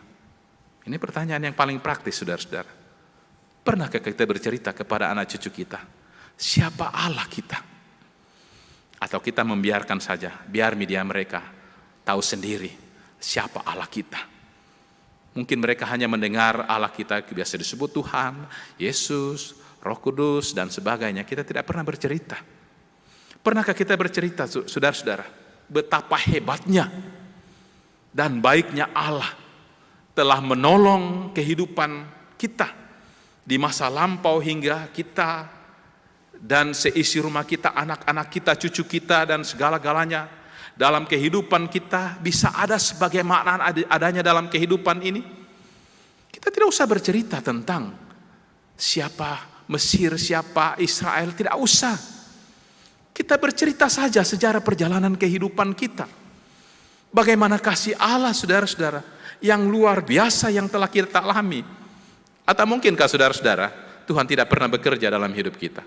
Ini pertanyaan yang paling praktis, saudara-saudara. Pernahkah kita bercerita kepada anak cucu kita? Siapa Allah kita? Atau kita membiarkan saja, biar media mereka tahu sendiri siapa Allah kita? Mungkin mereka hanya mendengar Allah kita biasa disebut Tuhan, Yesus, Roh Kudus, dan sebagainya. Kita tidak pernah bercerita. Pernahkah kita bercerita, saudara-saudara, betapa hebatnya dan baiknya Allah telah menolong kehidupan kita di masa lampau hingga kita dan seisi rumah kita, anak-anak kita, cucu kita, dan segala-galanya dalam kehidupan kita bisa ada sebagaimana adanya dalam kehidupan ini. Kita tidak usah bercerita tentang siapa Mesir, siapa Israel, tidak usah. Kita bercerita saja sejarah perjalanan kehidupan kita. Bagaimana kasih Allah, saudara-saudara, yang luar biasa yang telah kita alami. Atau mungkinkah saudara-saudara, Tuhan tidak pernah bekerja dalam hidup kita?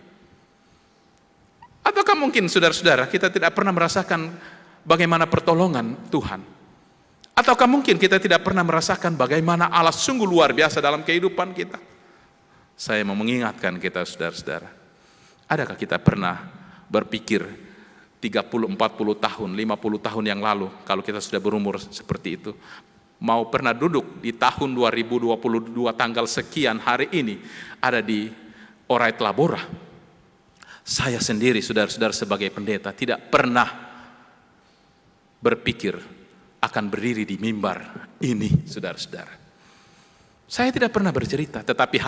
Ataukah mungkin saudara-saudara, kita tidak pernah merasakan bagaimana pertolongan Tuhan? Ataukah mungkin kita tidak pernah merasakan bagaimana Allah sungguh luar biasa dalam kehidupan kita? Saya mau mengingatkan kita, saudara-saudara, adakah kita pernah berpikir 30, 40 tahun, 50 tahun yang lalu, kalau kita sudah berumur seperti itu, mau pernah duduk di tahun 2022 tanggal sekian hari ini, ada di Orait Labora? Saya sendiri, saudara-saudara, sebagai pendeta, tidak pernah berpikir akan berdiri di mimbar ini, saudara-saudara. Saya tidak pernah bercerita, tetapi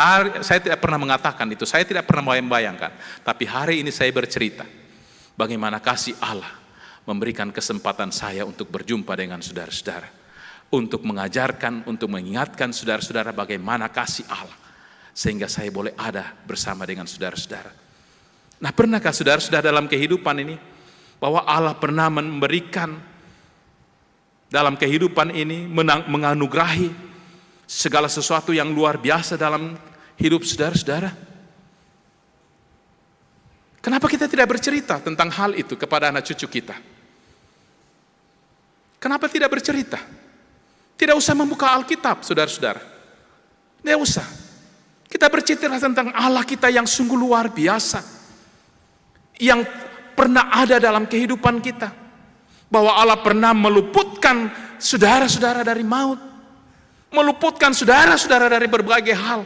saya tidak pernah mengatakan itu, saya tidak pernah membayangkan. Tapi hari ini saya bercerita bagaimana kasih Allah memberikan kesempatan saya untuk berjumpa dengan saudara-saudara, untuk mengajarkan, untuk mengingatkan saudara-saudara bagaimana kasih Allah, sehingga saya boleh ada bersama dengan saudara-saudara. Nah, pernahkah saudara-saudara dalam kehidupan ini bahwa Allah pernah memberikan dalam kehidupan ini, menganugerahi segala sesuatu yang luar biasa dalam hidup saudara-saudara? Kenapa kita tidak bercerita tentang hal itu kepada anak cucu kita? Kenapa tidak bercerita? Tidak usah membuka Alkitab, saudara-saudara. Tidak usah. Kita bercerita tentang Allah kita yang sungguh luar biasa, yang pernah ada dalam kehidupan kita. Bahwa Allah pernah meluputkan saudara-saudara dari maut, meluputkan saudara-saudara dari berbagai hal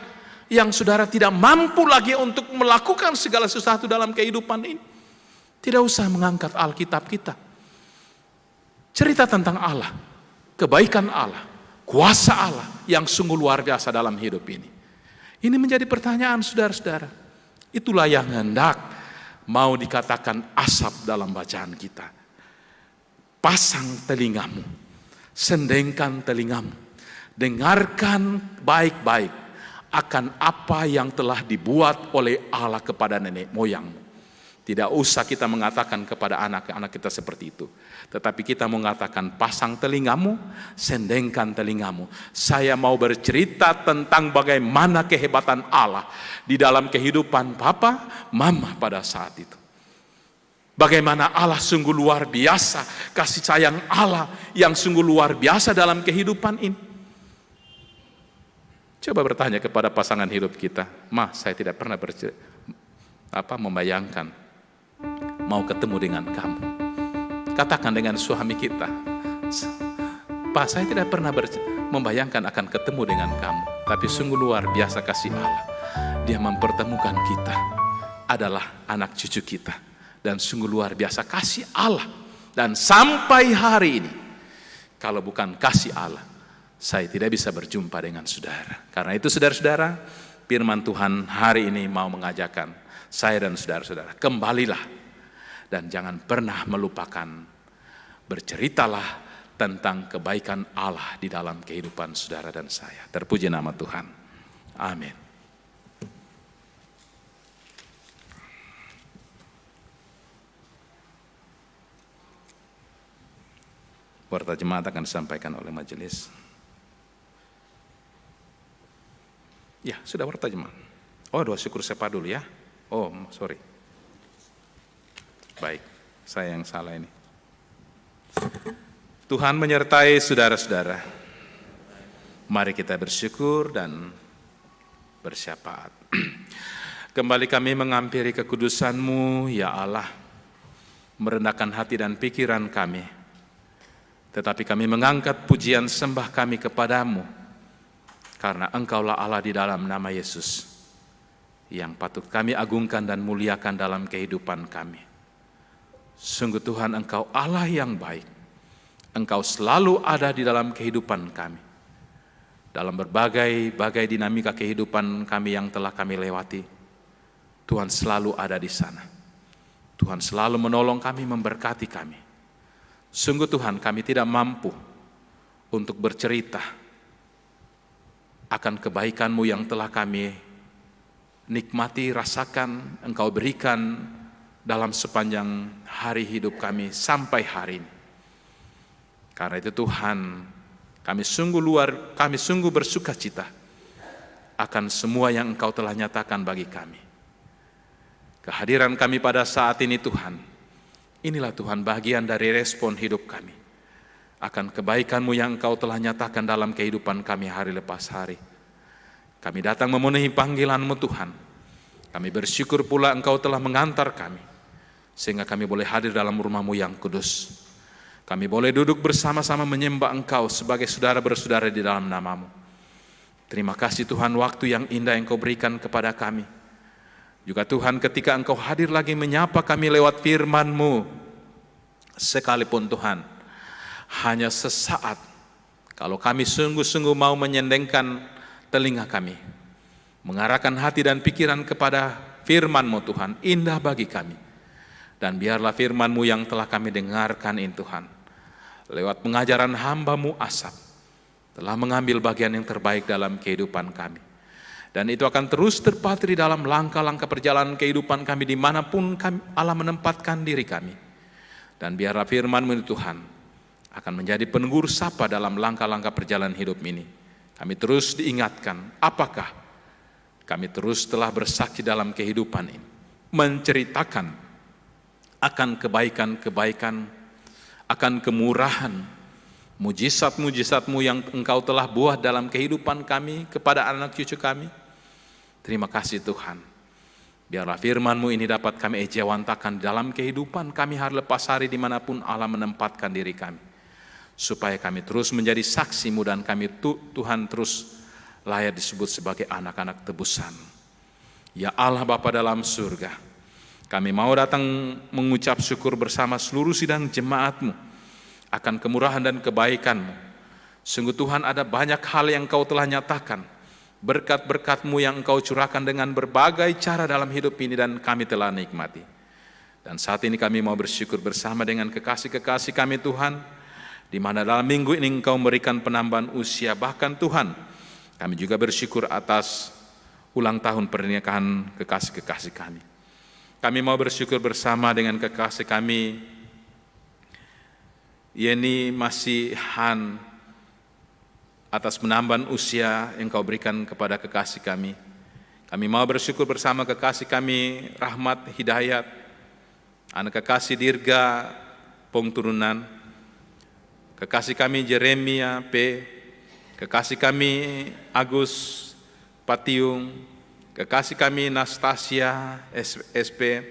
yang saudara tidak mampu lagi untuk melakukan segala sesuatu dalam kehidupan ini. Tidak usah mengangkat Alkitab kita. Cerita tentang Allah, kebaikan Allah, kuasa Allah yang sungguh luar biasa dalam hidup ini. Ini menjadi pertanyaan saudara-saudara. Itulah yang hendak mau dikatakan asap dalam bacaan kita. Pasang telingamu, sendengkan telingamu, dengarkan baik-baik akan apa yang telah dibuat oleh Allah kepada nenek moyangmu. Tidak usah kita mengatakan kepada anak-anak kita seperti itu. Tetapi kita mengatakan pasang telingamu, sendengkan telingamu. Saya mau bercerita tentang bagaimana kehebatan Allah di dalam kehidupan papa, mama pada saat itu. Bagaimana Allah sungguh luar biasa, kasih sayang Allah yang sungguh luar biasa dalam kehidupan ini. Coba bertanya kepada pasangan hidup kita, saya tidak pernah membayangkan mau ketemu dengan kamu. Katakan dengan suami kita, Pak, saya tidak pernah membayangkan akan ketemu dengan kamu, tapi sungguh luar biasa kasih Allah. Dia mempertemukan kita, adalah anak cucu kita. Dan sungguh luar biasa kasih Allah. Dan sampai hari ini, kalau bukan kasih Allah, saya tidak bisa berjumpa dengan saudara. Karena itu saudara-saudara, firman Tuhan hari ini mau mengajarkan saya dan saudara-saudara, kembalilah dan jangan pernah melupakan, berceritalah tentang kebaikan Allah di dalam kehidupan saudara dan saya. Terpuji nama Tuhan. Amin. Warta jemaat akan disampaikan oleh majelis. Ya, sudah warta jemaat. Oh, doa syukur sapa dulu ya. Oh, sorry. Baik, saya yang salah ini. Tuhan menyertai saudara-saudara. Mari kita bersyukur dan bersyafaat. Kembali kami menghampiri kekudusan-Mu, ya Allah, merendahkan hati dan pikiran kami. Tetapi kami mengangkat pujian sembah kami kepadamu, karena Engkaulah Allah di dalam nama Yesus, yang patut kami agungkan dan muliakan dalam kehidupan kami. Sungguh Tuhan, Engkau Allah yang baik. Engkau selalu ada di dalam kehidupan kami. Dalam berbagai dinamika kehidupan kami yang telah kami lewati, Tuhan selalu ada di sana. Tuhan selalu menolong kami, memberkati kami. Sungguh Tuhan, kami tidak mampu untuk bercerita akan kebaikan-Mu yang telah kami nikmati, rasakan, Engkau berikan dalam sepanjang hari hidup kami sampai hari ini. Karena itu Tuhan, kami sungguh bersuka cita akan semua yang Engkau telah nyatakan bagi kami. Kehadiran kami pada saat ini Tuhan, inilah Tuhan bagian dari respon hidup kami akan kebaikan-Mu yang Engkau telah nyatakan dalam kehidupan kami hari lepas hari. Kami datang memenuhi panggilan-Mu Tuhan. Kami bersyukur pula Engkau telah mengantar kami, sehingga kami boleh hadir dalam rumah-Mu yang kudus. Kami boleh duduk bersama-sama menyembah Engkau sebagai saudara bersaudara di dalam nama-Mu. Terima kasih Tuhan, waktu yang indah yang Engkau berikan kepada kami. Juga Tuhan, ketika Engkau hadir lagi menyapa kami lewat firman-Mu, sekalipun Tuhan, hanya sesaat, kalau kami sungguh-sungguh mau menyendengkan telinga kami, mengarahkan hati dan pikiran kepada firman-Mu Tuhan, indah bagi kami. Dan biarlah firman-Mu yang telah kami dengarkan ini Tuhan, lewat pengajaran hamba-Mu Asap, telah mengambil bagian yang terbaik dalam kehidupan kami. Dan itu akan terus terpatri dalam langkah-langkah perjalanan kehidupan kami dimanapun Allah menempatkan diri kami. Dan biarlah firman-Mu Tuhan akan menjadi penegur sapa dalam langkah-langkah perjalanan hidup ini. Kami terus diingatkan, apakah kami terus telah bersaksi dalam kehidupan ini, menceritakan akan kebaikan-kebaikan, akan kemurahan, mujizat-mujizat-Mu yang Engkau telah buat dalam kehidupan kami, kepada anak cucu kami. Terima kasih Tuhan. Biarlah firman-Mu ini dapat kami ejawantakan dalam kehidupan kami hari lepas hari dimanapun Allah menempatkan diri kami. Supaya kami terus menjadi saksi-Mu dan kami Tuhan terus layak disebut sebagai anak-anak tebusan. Ya Allah Bapa dalam surga, kami mau datang mengucap syukur bersama seluruh sidang jemaat-Mu akan kemurahan dan kebaikan-Mu. Sungguh Tuhan, ada banyak hal yang Engkau telah nyatakan, berkat-berkat-Mu yang Engkau curahkan dengan berbagai cara dalam hidup ini dan kami telah nikmati. Dan saat ini kami mau bersyukur bersama dengan kekasih-kekasih kami Tuhan, di mana dalam minggu ini Engkau memberikan penambahan usia, bahkan Tuhan, kami juga bersyukur atas ulang tahun pernikahan kekasih-kekasih kami. Kami mau bersyukur bersama dengan kekasih kami, Yeni Masihan, atas penambahan usia yang Kau berikan kepada kekasih kami. Kami mau bersyukur bersama kekasih kami, Rahmat Hidayat, anak kekasih Dirga Pongturunan, kekasih kami Jeremia P, kekasih kami Agus Patiung, kekasih kami Nastasia SP,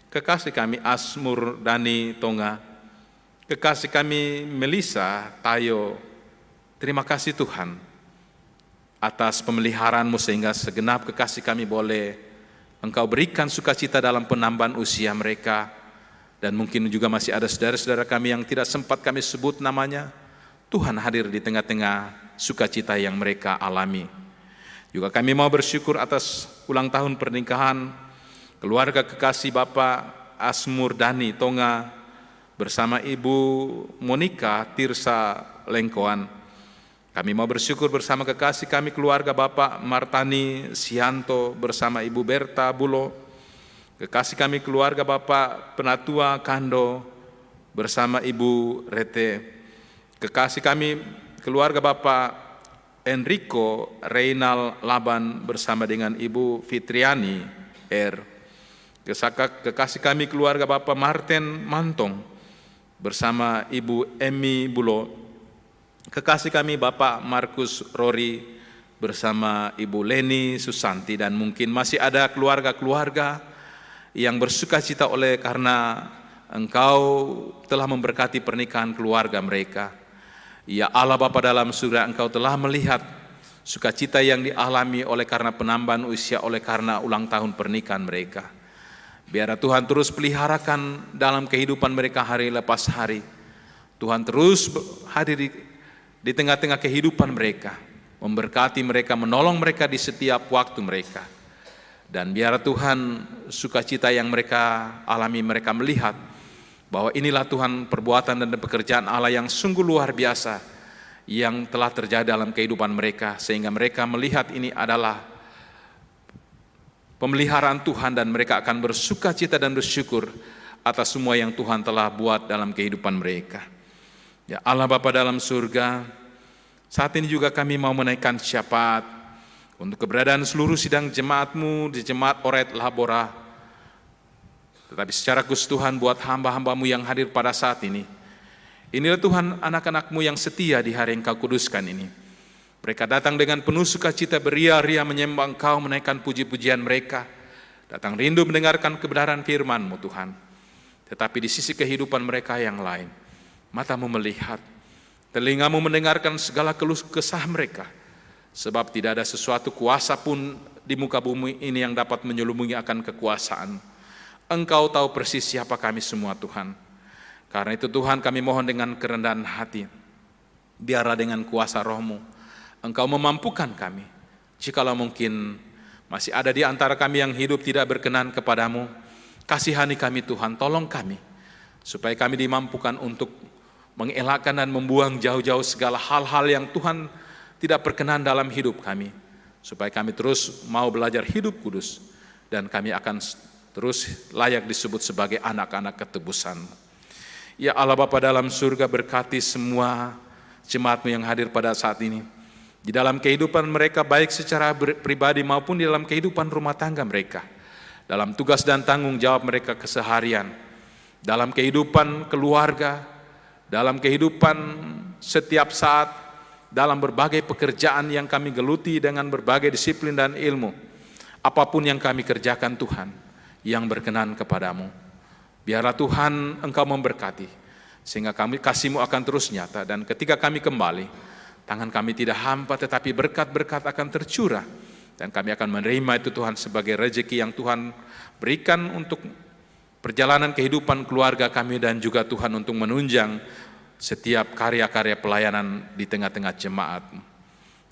kekasih kami Asmur Dani Tonga, kekasih kami Melisa Tayo. Terima kasih Tuhan atas pemeliharaan-Mu sehingga segenap kekasih kami boleh Engkau berikan sukacita dalam penambahan usia mereka. Dan mungkin juga masih ada saudara-saudara kami yang tidak sempat kami sebut namanya. Tuhan hadir di tengah-tengah sukacita yang mereka alami. Juga kami mau bersyukur atas ulang tahun pernikahan keluarga kekasih Bapak Asmur Dani Tonga bersama Ibu Monika Tirsa Lengkoan. Kami mau bersyukur bersama kekasih kami keluarga Bapak Martani Sianto bersama Ibu Berta Bulo, kekasih kami keluarga Bapak Penatua Kando bersama Ibu Rete, kekasih kami keluarga Bapak Enrico Reynal Laban bersama dengan Ibu Fitriani R. Kekasih kami keluarga Bapak Martin Mantong bersama Ibu Emi Bulo. Kekasih kami Bapak Markus Rory bersama Ibu Leni Susanti, dan mungkin masih ada keluarga-keluarga yang bersuka cita oleh karena Engkau telah memberkati pernikahan keluarga mereka. Ya Allah Bapa dalam surga, Engkau telah melihat sukacita yang dialami oleh karena penambahan usia, oleh karena ulang tahun pernikahan mereka. Biar Tuhan terus peliharakan dalam kehidupan mereka hari lepas hari. Tuhan terus hadir di tengah-tengah kehidupan mereka, memberkati mereka, menolong mereka di setiap waktu mereka. Dan biar Tuhan sukacita yang mereka alami, mereka melihat bahwa inilah Tuhan perbuatan dan pekerjaan Allah yang sungguh luar biasa yang telah terjadi dalam kehidupan mereka, sehingga mereka melihat ini adalah pemeliharaan Tuhan, dan mereka akan bersuka cita dan bersyukur atas semua yang Tuhan telah buat dalam kehidupan mereka. Ya Allah Bapa dalam surga, saat ini juga kami mau menaikkan syafaat untuk keberadaan seluruh sidang jemaat-Mu di Jemaat Oret Labora. Tetapi secara khusus Tuhan buat hamba-hamba-Mu yang hadir pada saat ini. Inilah Tuhan anak-anak-Mu yang setia di hari yang Kau kuduskan ini. Mereka datang dengan penuh sukacita, beria-ria menyembah Engkau, menaikkan puji-pujian mereka. Datang rindu mendengarkan kebenaran firman-Mu Tuhan. Tetapi di sisi kehidupan mereka yang lain, mata-Mu melihat, telinga-Mu mendengarkan segala keluh kesah mereka. Sebab tidak ada sesuatu kuasa pun di muka bumi ini yang dapat menyelubungi akan kekuasaan. Engkau tahu persis siapa kami semua Tuhan. Karena itu Tuhan, kami mohon dengan kerendahan hati, biarlah dengan kuasa Roh-Mu Engkau memampukan kami. Jikalau mungkin masih ada di antara kami yang hidup tidak berkenan kepadamu, kasihani kami Tuhan, tolong kami, supaya kami dimampukan untuk mengelakkan dan membuang jauh-jauh segala hal-hal yang Tuhan tidak berkenan dalam hidup kami, supaya kami terus mau belajar hidup kudus, dan kami akan terus layak disebut sebagai anak-anak ketebusan. Ya Allah Bapa dalam surga, berkati semua jemaat-Mu yang hadir pada saat ini, di dalam kehidupan mereka baik secara pribadi maupun di dalam kehidupan rumah tangga mereka, dalam tugas dan tanggung jawab mereka keseharian, dalam kehidupan keluarga, dalam kehidupan setiap saat, dalam berbagai pekerjaan yang kami geluti dengan berbagai disiplin dan ilmu. Apapun yang kami kerjakan Tuhan, yang berkenan kepadamu, biarlah Tuhan Engkau memberkati, sehingga kami kasih-Mu akan terus nyata, dan ketika kami kembali, tangan kami tidak hampa, tetapi berkat-berkat akan tercurah, dan kami akan menerima itu Tuhan sebagai rezeki yang Tuhan berikan untuk perjalanan kehidupan keluarga kami, dan juga Tuhan untuk menunjang setiap karya-karya pelayanan di tengah-tengah jemaat.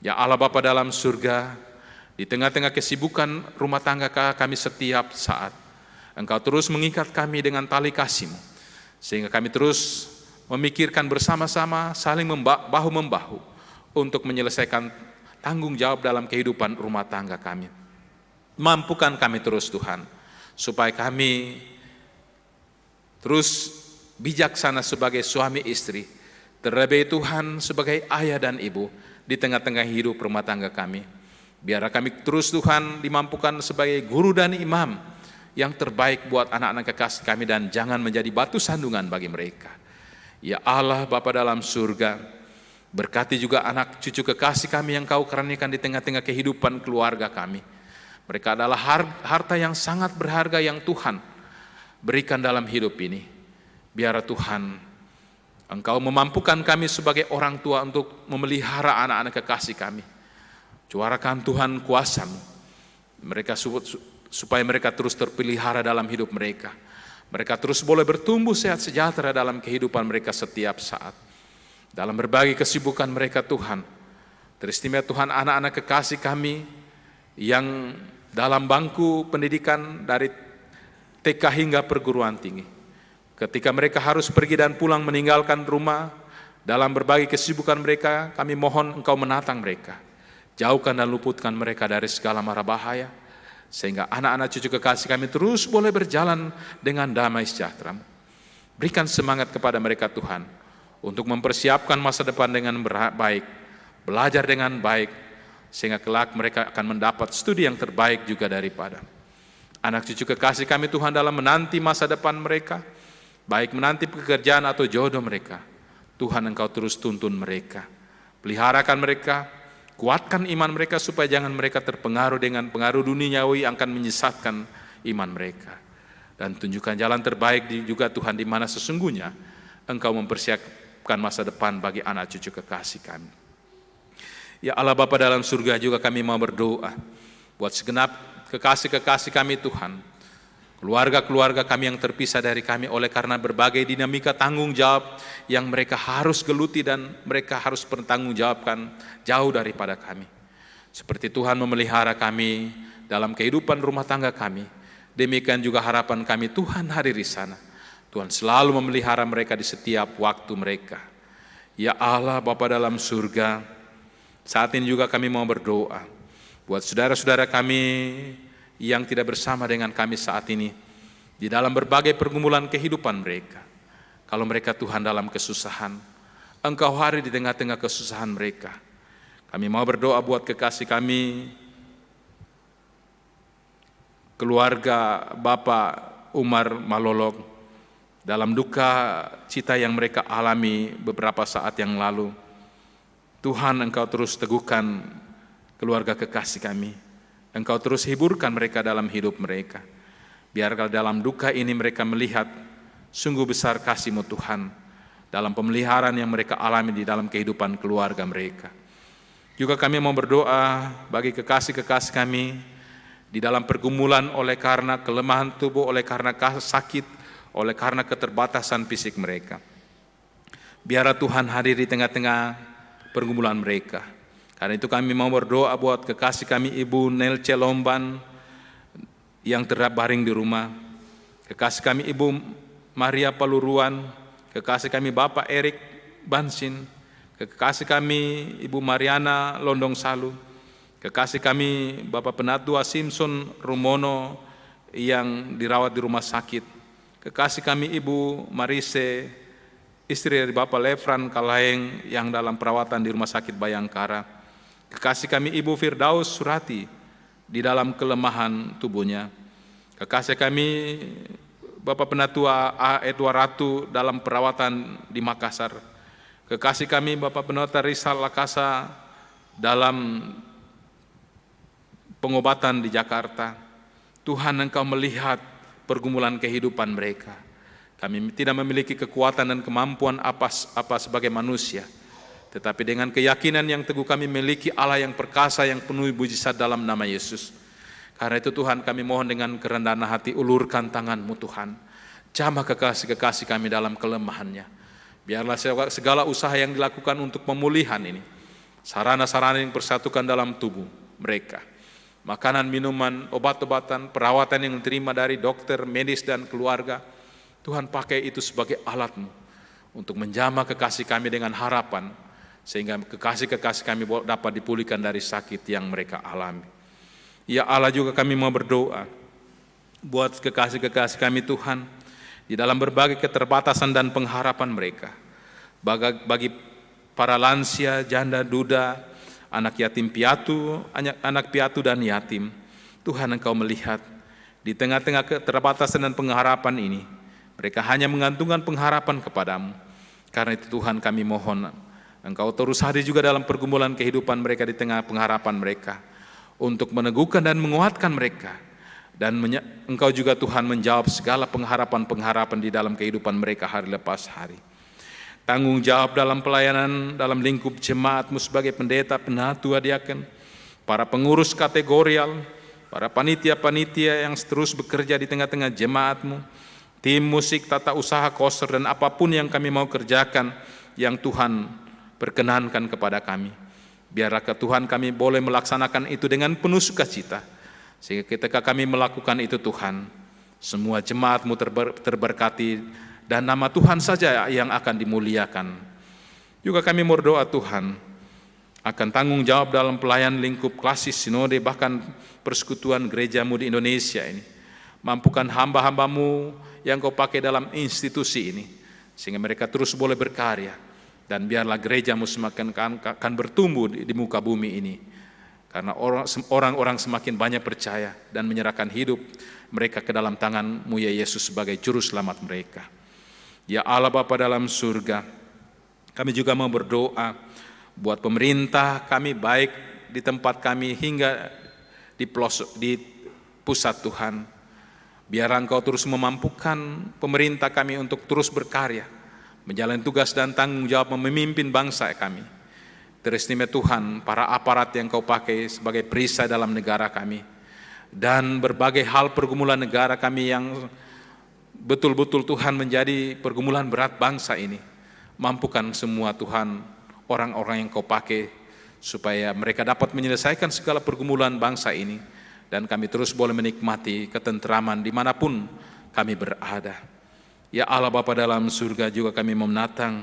Ya Allah Bapa dalam surga, di tengah-tengah kesibukan rumah tangga kami setiap saat, Engkau terus mengikat kami dengan tali kasih-Mu, sehingga kami terus memikirkan bersama-sama, saling bahu-membahu, untuk menyelesaikan tanggung jawab dalam kehidupan rumah tangga kami. Mampukan kami terus Tuhan, supaya kami terus bijaksana sebagai suami istri, terlebih Tuhan sebagai ayah dan ibu di tengah-tengah hidup rumah tangga kami. Biarlah kami terus Tuhan dimampukan sebagai guru dan imam yang terbaik buat anak-anak kekasih kami, dan jangan menjadi batu sandungan bagi mereka. Ya Allah Bapa dalam surga, berkati juga anak cucu kekasih kami yang Kau karuniakan di tengah-tengah kehidupan keluarga kami. Mereka adalah harta yang sangat berharga yang Tuhan berikan dalam hidup ini. Biar Tuhan Engkau memampukan kami sebagai orang tua untuk memelihara anak-anak kekasih kami. Curahkan Tuhan kuasa-Mu, mereka supaya mereka terus terpelihara dalam hidup mereka. Mereka terus boleh bertumbuh sehat sejahtera dalam kehidupan mereka setiap saat. Dalam berbagai kesibukan mereka Tuhan, teristimewa Tuhan anak-anak kekasih kami yang dalam bangku pendidikan dari TK hingga perguruan tinggi. Ketika mereka harus pergi dan pulang meninggalkan rumah, dalam berbagai kesibukan mereka, kami mohon Engkau menatang mereka. Jauhkan dan luputkan mereka dari segala mara bahaya, sehingga anak-anak cucu kekasih kami terus boleh berjalan dengan damai sejahtera. Berikan semangat kepada mereka Tuhan, untuk mempersiapkan masa depan dengan baik, belajar dengan baik, sehingga kelak mereka akan mendapat studi yang terbaik juga daripada anak cucu kekasih kami Tuhan dalam menanti masa depan mereka, baik menanti pekerjaan atau jodoh mereka. Tuhan Engkau terus tuntun mereka, peliharakan mereka, kuatkan iman mereka supaya jangan mereka terpengaruh dengan pengaruh duniawi yang akan menyesatkan iman mereka. Dan tunjukkan jalan terbaik juga Tuhan di mana sesungguhnya Engkau mempersiapkan masa depan bagi anak cucu kekasih kami. Ya Allah Bapa dalam surga, juga kami mau berdoa buat segenap kekasih-kekasih kami Tuhan, keluarga-keluarga kami yang terpisah dari kami oleh karena berbagai dinamika tanggung jawab yang mereka harus geluti dan mereka harus bertanggung jawabkan jauh daripada kami. Seperti Tuhan memelihara kami dalam kehidupan rumah tangga kami, demikian juga harapan kami Tuhan hadir di sana. Tuhan selalu memelihara mereka di setiap waktu mereka. Ya Allah Bapa dalam surga, saat ini juga kami mau berdoa buat saudara-saudara kami yang tidak bersama dengan kami saat ini di dalam berbagai pergumulan kehidupan mereka. Kalau mereka Tuhan dalam kesusahan, Engkau hadir di tengah-tengah kesusahan mereka. Kami mau berdoa buat kekasih kami, keluarga Bapak Umar Malolok, dalam duka cita yang mereka alami beberapa saat yang lalu. Tuhan Engkau terus teguhkan keluarga kekasih kami. Engkau terus hiburkan mereka dalam hidup mereka. Biarlah dalam duka ini mereka melihat sungguh besar kasih-Mu Tuhan dalam pemeliharaan yang mereka alami di dalam kehidupan keluarga mereka. Juga kami mau berdoa bagi kekasih-kekasih kami di dalam pergumulan oleh karena kelemahan tubuh, oleh karena sakit, oleh karena keterbatasan fisik mereka. Biarlah Tuhan hadir di tengah-tengah pergumulan mereka. Karena itu kami mau berdoa buat kekasih kami Ibu Nelce Lomban yang terbaring di rumah, kekasih kami Ibu Maria Paluruan, kekasih kami Bapak Erik Bansin, kekasih kami Ibu Mariana Londong Salu, kekasih kami Bapak Penatua Simpson Rumono yang dirawat di rumah sakit, kekasih kami Ibu Marise, istri dari Bapak Lefran Kalaeng yang dalam perawatan di Rumah Sakit Bayangkara. Kekasih kami Ibu Firdaus Surati di dalam kelemahan tubuhnya. Kekasih kami Bapak Penatua A. Edward Ratu dalam perawatan di Makassar. Kekasih kami Bapak Penata Rizal Lakasa dalam pengobatan di Jakarta. Tuhan Engkau melihat pergumulan kehidupan mereka. Kami tidak memiliki kekuatan dan kemampuan apa sebagai manusia, tetapi dengan keyakinan yang teguh kami memiliki Allah yang perkasa yang penuh mujizat dalam nama Yesus. Karena itu Tuhan kami mohon dengan kerendahan hati, ulurkan tangan-Mu Tuhan. Jamah kekasih-kekasih kami dalam kelemahannya. Biarlah segala usaha yang dilakukan untuk pemulihan ini, sarana-sarana yang persatukan dalam tubuh mereka, makanan, minuman, obat-obatan, perawatan yang diterima dari dokter, medis, dan keluarga, Tuhan pakai itu sebagai alat-Mu untuk menjamah kekasih kami dengan harapan, sehingga kekasih-kekasih kami dapat dipulihkan dari sakit yang mereka alami. Ya Allah, juga kami mau berdoa buat kekasih-kekasih kami Tuhan di dalam berbagai keterbatasan dan pengharapan mereka, bagi para lansia, janda, duda, anak yatim piatu, anak piatu dan yatim. Tuhan Engkau melihat di tengah-tengah keterbatasan dan pengharapan ini, mereka hanya menggantungkan pengharapan kepadamu. Karena itu Tuhan kami mohon, Engkau terus hadir juga dalam pergumulan kehidupan mereka di tengah pengharapan mereka, untuk meneguhkan dan menguatkan mereka. Dan Engkau juga Tuhan menjawab segala pengharapan-pengharapan di dalam kehidupan mereka hari lepas hari. Tanggung jawab dalam pelayanan dalam lingkup jemaat-Mu sebagai pendeta, penatua, diaken, para pengurus kategorial, para panitia-panitia yang terus bekerja di tengah-tengah jemaat-Mu, tim musik, tata usaha, koster, dan apapun yang kami mau kerjakan yang Tuhan perkenankan kepada kami. Biarlah Tuhan kami boleh melaksanakan itu dengan penuh sukacita, sehingga ketika kami melakukan itu Tuhan, semua jemaat-Mu terberkati dan nama Tuhan saja yang akan dimuliakan. Juga kami berdoa Tuhan akan tanggung jawab dalam pelayan lingkup klasis sinode bahkan persekutuan gereja-Mu di Indonesia ini. Mampukan hamba-hamba-Mu yang Kau pakai dalam institusi ini, sehingga mereka terus boleh berkarya, dan biarlah gereja-Mu semakin akan bertumbuh di muka bumi ini, karena orang-orang semakin banyak percaya dan menyerahkan hidup mereka ke dalam tangan-Mu ya Yesus sebagai juru selamat mereka. Ya Allah Bapa dalam surga, kami juga mau berdoa buat pemerintah kami, baik di tempat kami hingga di pusat Tuhan. Biar Engkau terus memampukan pemerintah kami untuk terus berkarya, menjalani tugas dan tanggung jawab memimpin bangsa kami. Teristimewa Tuhan, para aparat yang Kau pakai sebagai perisai dalam negara kami, dan berbagai hal pergumulan negara kami yang betul-betul Tuhan menjadi pergumulan berat bangsa ini. Mampukan semua Tuhan orang-orang yang Kau pakai, supaya mereka dapat menyelesaikan segala pergumulan bangsa ini, dan kami terus boleh menikmati ketenteraman dimanapun kami berada. Ya Allah Bapa dalam surga, juga kami menatang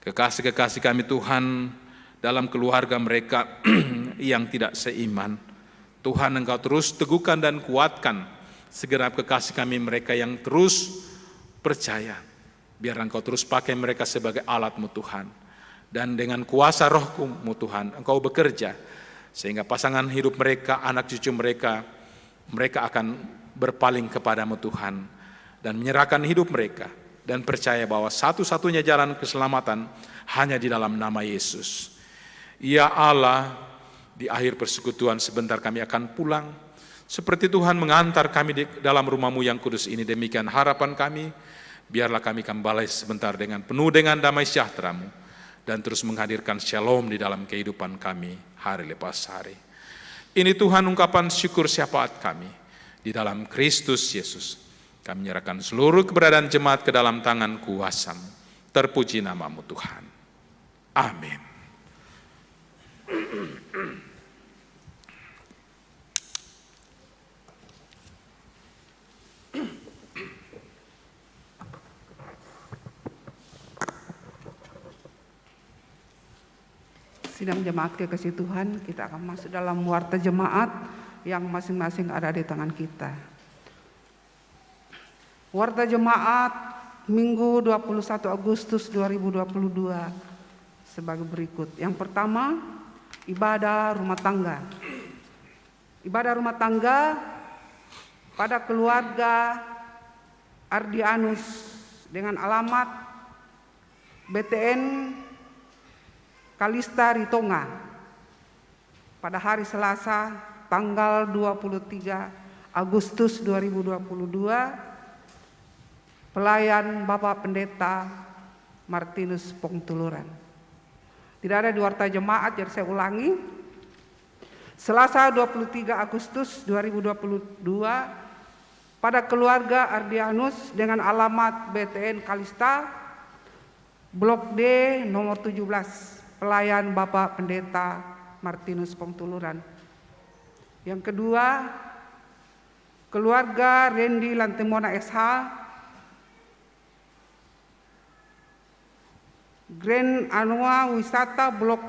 kekasih-kekasih kami Tuhan dalam keluarga mereka yang tidak seiman. Tuhan, Engkau terus teguhkan dan kuatkan segenap kekasih kami mereka yang terus percaya. Biar Engkau terus pakai mereka sebagai alat-Mu Tuhan. Dan dengan kuasa Roh-Mu Tuhan, Engkau bekerja, sehingga pasangan hidup mereka, anak cucu mereka akan berpaling kepadamu Tuhan, dan menyerahkan hidup mereka, dan percaya bahwa satu-satunya jalan keselamatan hanya di dalam nama Yesus. Ya Allah, di akhir persekutuan sebentar kami akan pulang, seperti Tuhan mengantar kami di dalam rumah-Mu yang kudus ini. Demikian harapan kami. Biarlah kami kembali sebentar dengan penuh dengan damai sejahtera-Mu, dan terus menghadirkan shalom di dalam kehidupan kami hari lepas hari. Ini Tuhan ungkapan syukur syafaat kami di dalam Kristus Yesus. Kami menyerahkan seluruh keberadaan jemaat ke dalam tangan kuasa-Mu. Terpuji nama-Mu Tuhan. Amin. Sidang jemaat kekasih Tuhan, kita akan masuk dalam warta jemaat yang masing-masing ada di tangan kita. Warta jemaat Minggu 21 Agustus 2022 sebagai berikut. Yang pertama, ibadah rumah tangga. Ibadah rumah tangga pada keluarga Ardianus dengan alamat BTN Kalista Ritonga pada hari Selasa tanggal 23 Agustus 2022, pelayan Bapak Pendeta Martinus Pongtuluran. Tidak ada di warta jemaat, jadi saya ulangi. Selasa 23 Agustus 2022 pada keluarga Ardianus dengan alamat BTN Kalista, Blok D nomor 17, pelayan Bapak Pendeta Martinus Pongtuluran. Yang kedua, keluarga Randy Lantemona SH, Grand Anua Wisata Blok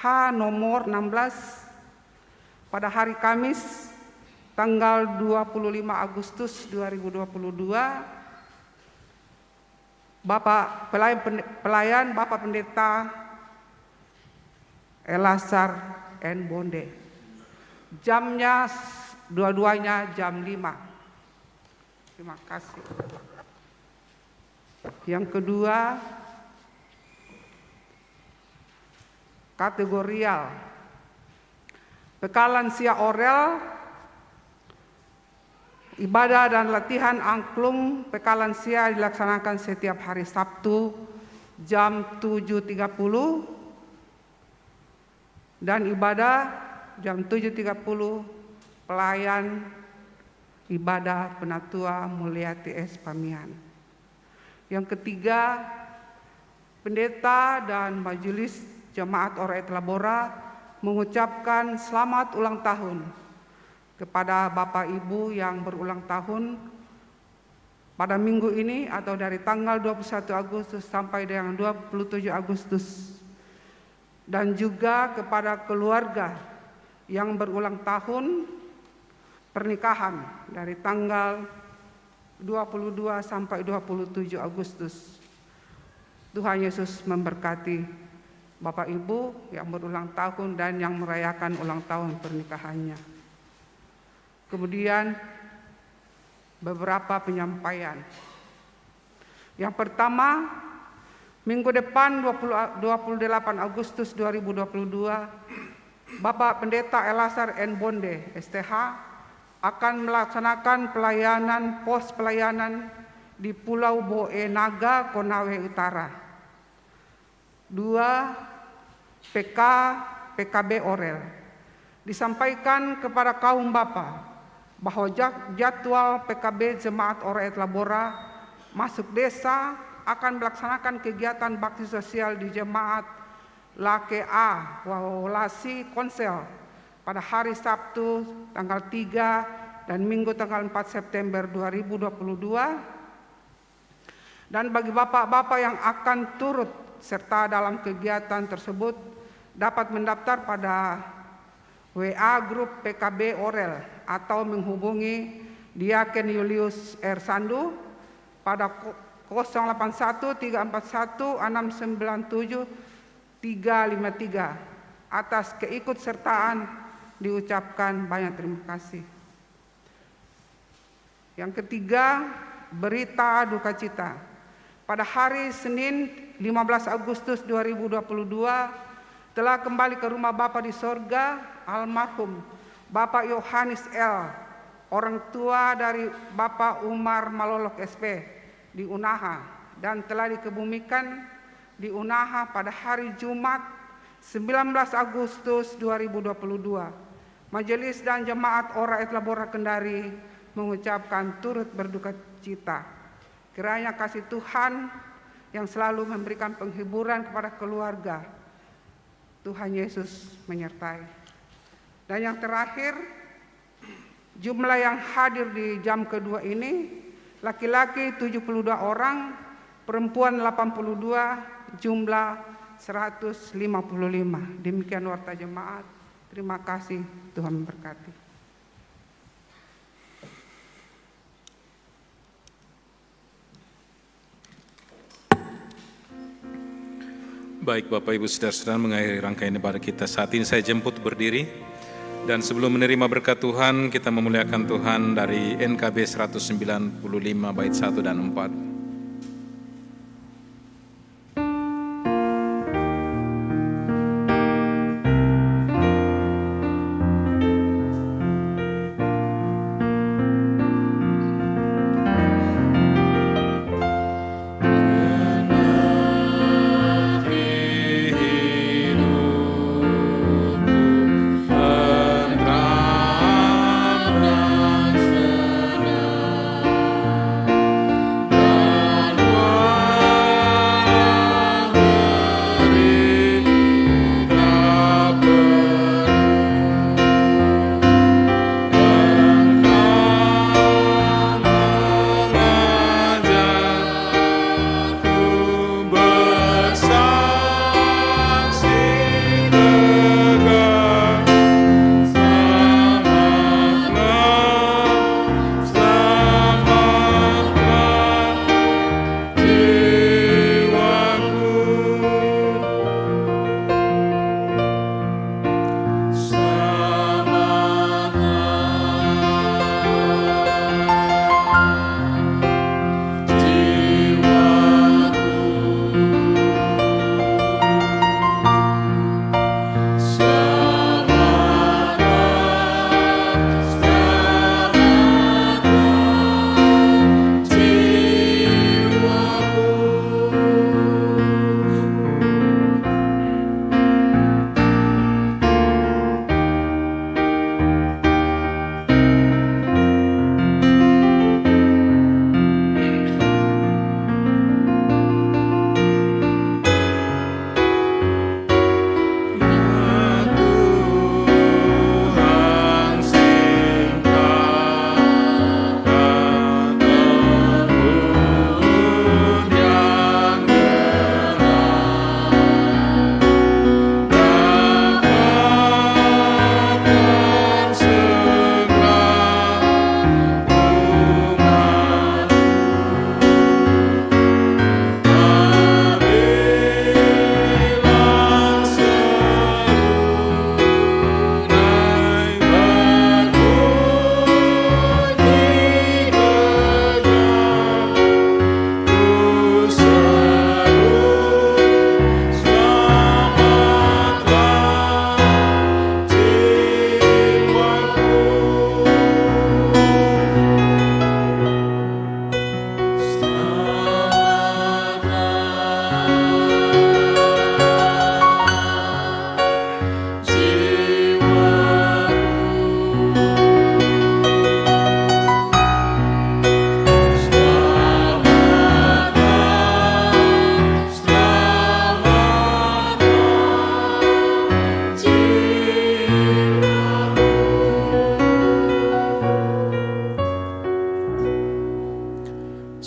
H nomor 16 pada hari Kamis tanggal 25 Agustus 2022, Bapak pelayan Bapak Pendeta Elasar N. Bonde. Jamnya dua-duanya jam 5. Terima kasih. Yang kedua, kategorial. Pekalan Sia Orel, ibadah dan latihan angklung Pekalan Sia dilaksanakan setiap hari Sabtu jam 7.30 dan ibadah jam 7.30 pelayan ibadah Penatua Mulyati S. Pamian. Yang ketiga, pendeta dan majelis jemaat Oraet Labora mengucapkan selamat ulang tahun kepada Bapak Ibu yang berulang tahun pada minggu ini atau dari tanggal 21 Agustus sampai dengan 27 Agustus. Dan juga kepada keluarga yang berulang tahun pernikahan dari tanggal 22 sampai 27 Agustus. Tuhan Yesus memberkati Bapak Ibu yang berulang tahun dan yang merayakan ulang tahun pernikahannya. Kemudian beberapa penyampaian. Yang pertama, minggu depan 28 Agustus 2022, Bapak Pendeta Elazar N. Bonde, STH, akan melaksanakan pos pelayanan di Pulau Boe Naga, Konawe Utara. 2. PKB Orel. Disampaikan kepada kaum Bapak bahwa jadwal PKB Jemaat Oraet Labora masuk desa akan melaksanakan kegiatan bakti sosial di Jemaat Lake A Wawolasi Konsel pada hari Sabtu tanggal 3 dan Minggu tanggal 4 September 2022. Dan bagi bapak-bapak yang akan turut serta dalam kegiatan tersebut dapat mendaftar pada WA grup PKB Orel atau menghubungi Diaken Julius R. Sandu pada 081 341 697 353. Atas keikutsertaan diucapkan banyak terima kasih. Yang ketiga, berita duka cita. Pada hari Senin 15 Agustus 2022 telah kembali ke rumah Bapa di sorga almarhum Bapak Yohanes L., orang tua dari Bapak Umar Malolok SP di Unaha, dan telah dikebumikan di Unaha pada hari Jumat 19 Agustus 2022. Majelis dan Jemaat Oraet Labora Kendari mengucapkan turut berduka cita. Kiranya kasih Tuhan yang selalu memberikan penghiburan kepada keluarga, Tuhan Yesus menyertai. Dan yang terakhir, jumlah yang hadir di jam kedua ini, laki-laki 72 orang, perempuan 82, jumlah 155. Demikian warta jemaat. Terima kasih, Tuhan memberkati. Baik Bapak Ibu Saudara-saudara, mengakhiri rangkaian ibadah kita saat ini saya jemput berdiri. Dan sebelum menerima berkat Tuhan, kita memuliakan Tuhan dari NKB 195 bait 1 dan 4.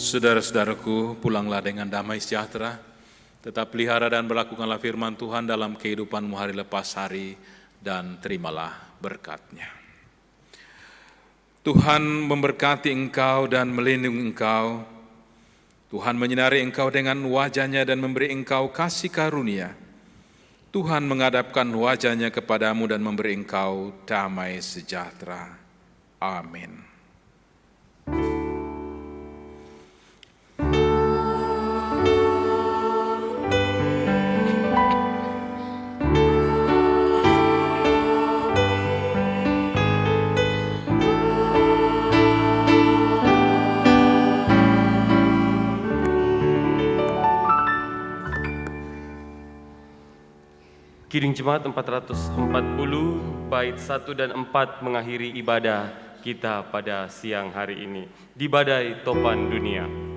Saudara-saudaraku, pulanglah dengan damai sejahtera, tetap pelihara dan berlakukanlah firman Tuhan dalam kehidupanmu hari lepas hari, dan terimalah berkat-Nya. Tuhan memberkati engkau dan melindungi engkau. Tuhan menyinari engkau dengan wajah-Nya dan memberi engkau kasih karunia. Tuhan menghadapkan wajah-Nya kepadamu dan memberi engkau damai sejahtera. Amin. Kidung Jemaat 440, bait 1 dan 4 mengakhiri ibadah kita pada siang hari ini di Badai Topan Dunia.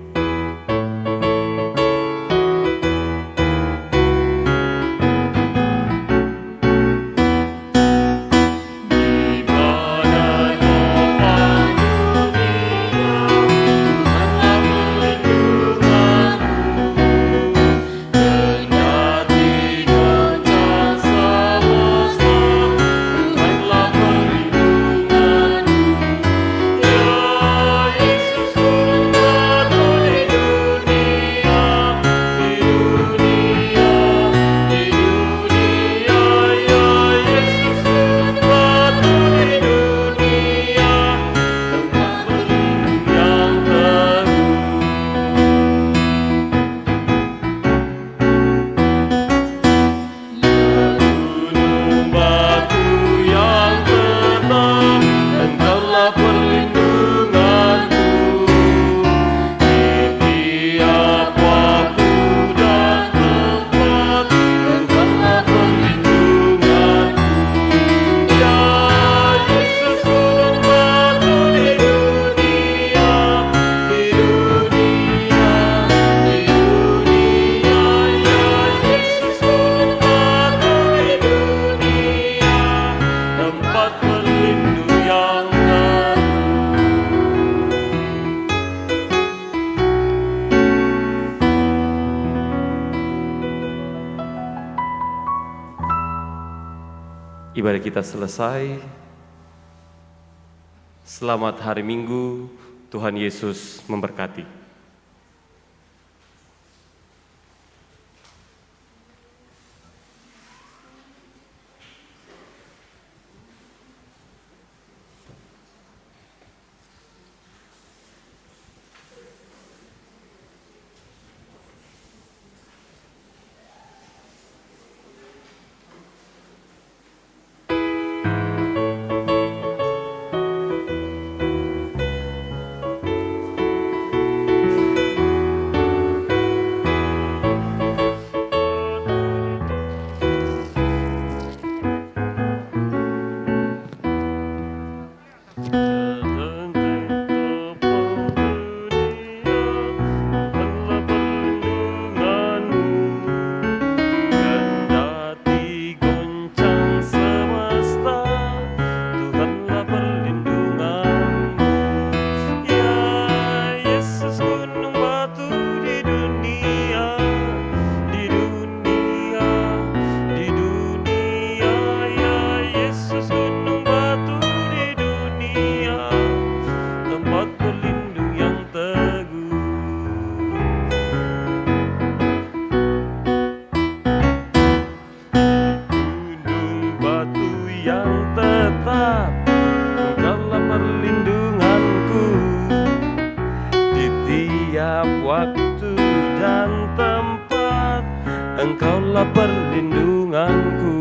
Ibadah kita selesai. Selamat hari Minggu, Tuhan Yesus memberkati. Engkaulah perlindunganku.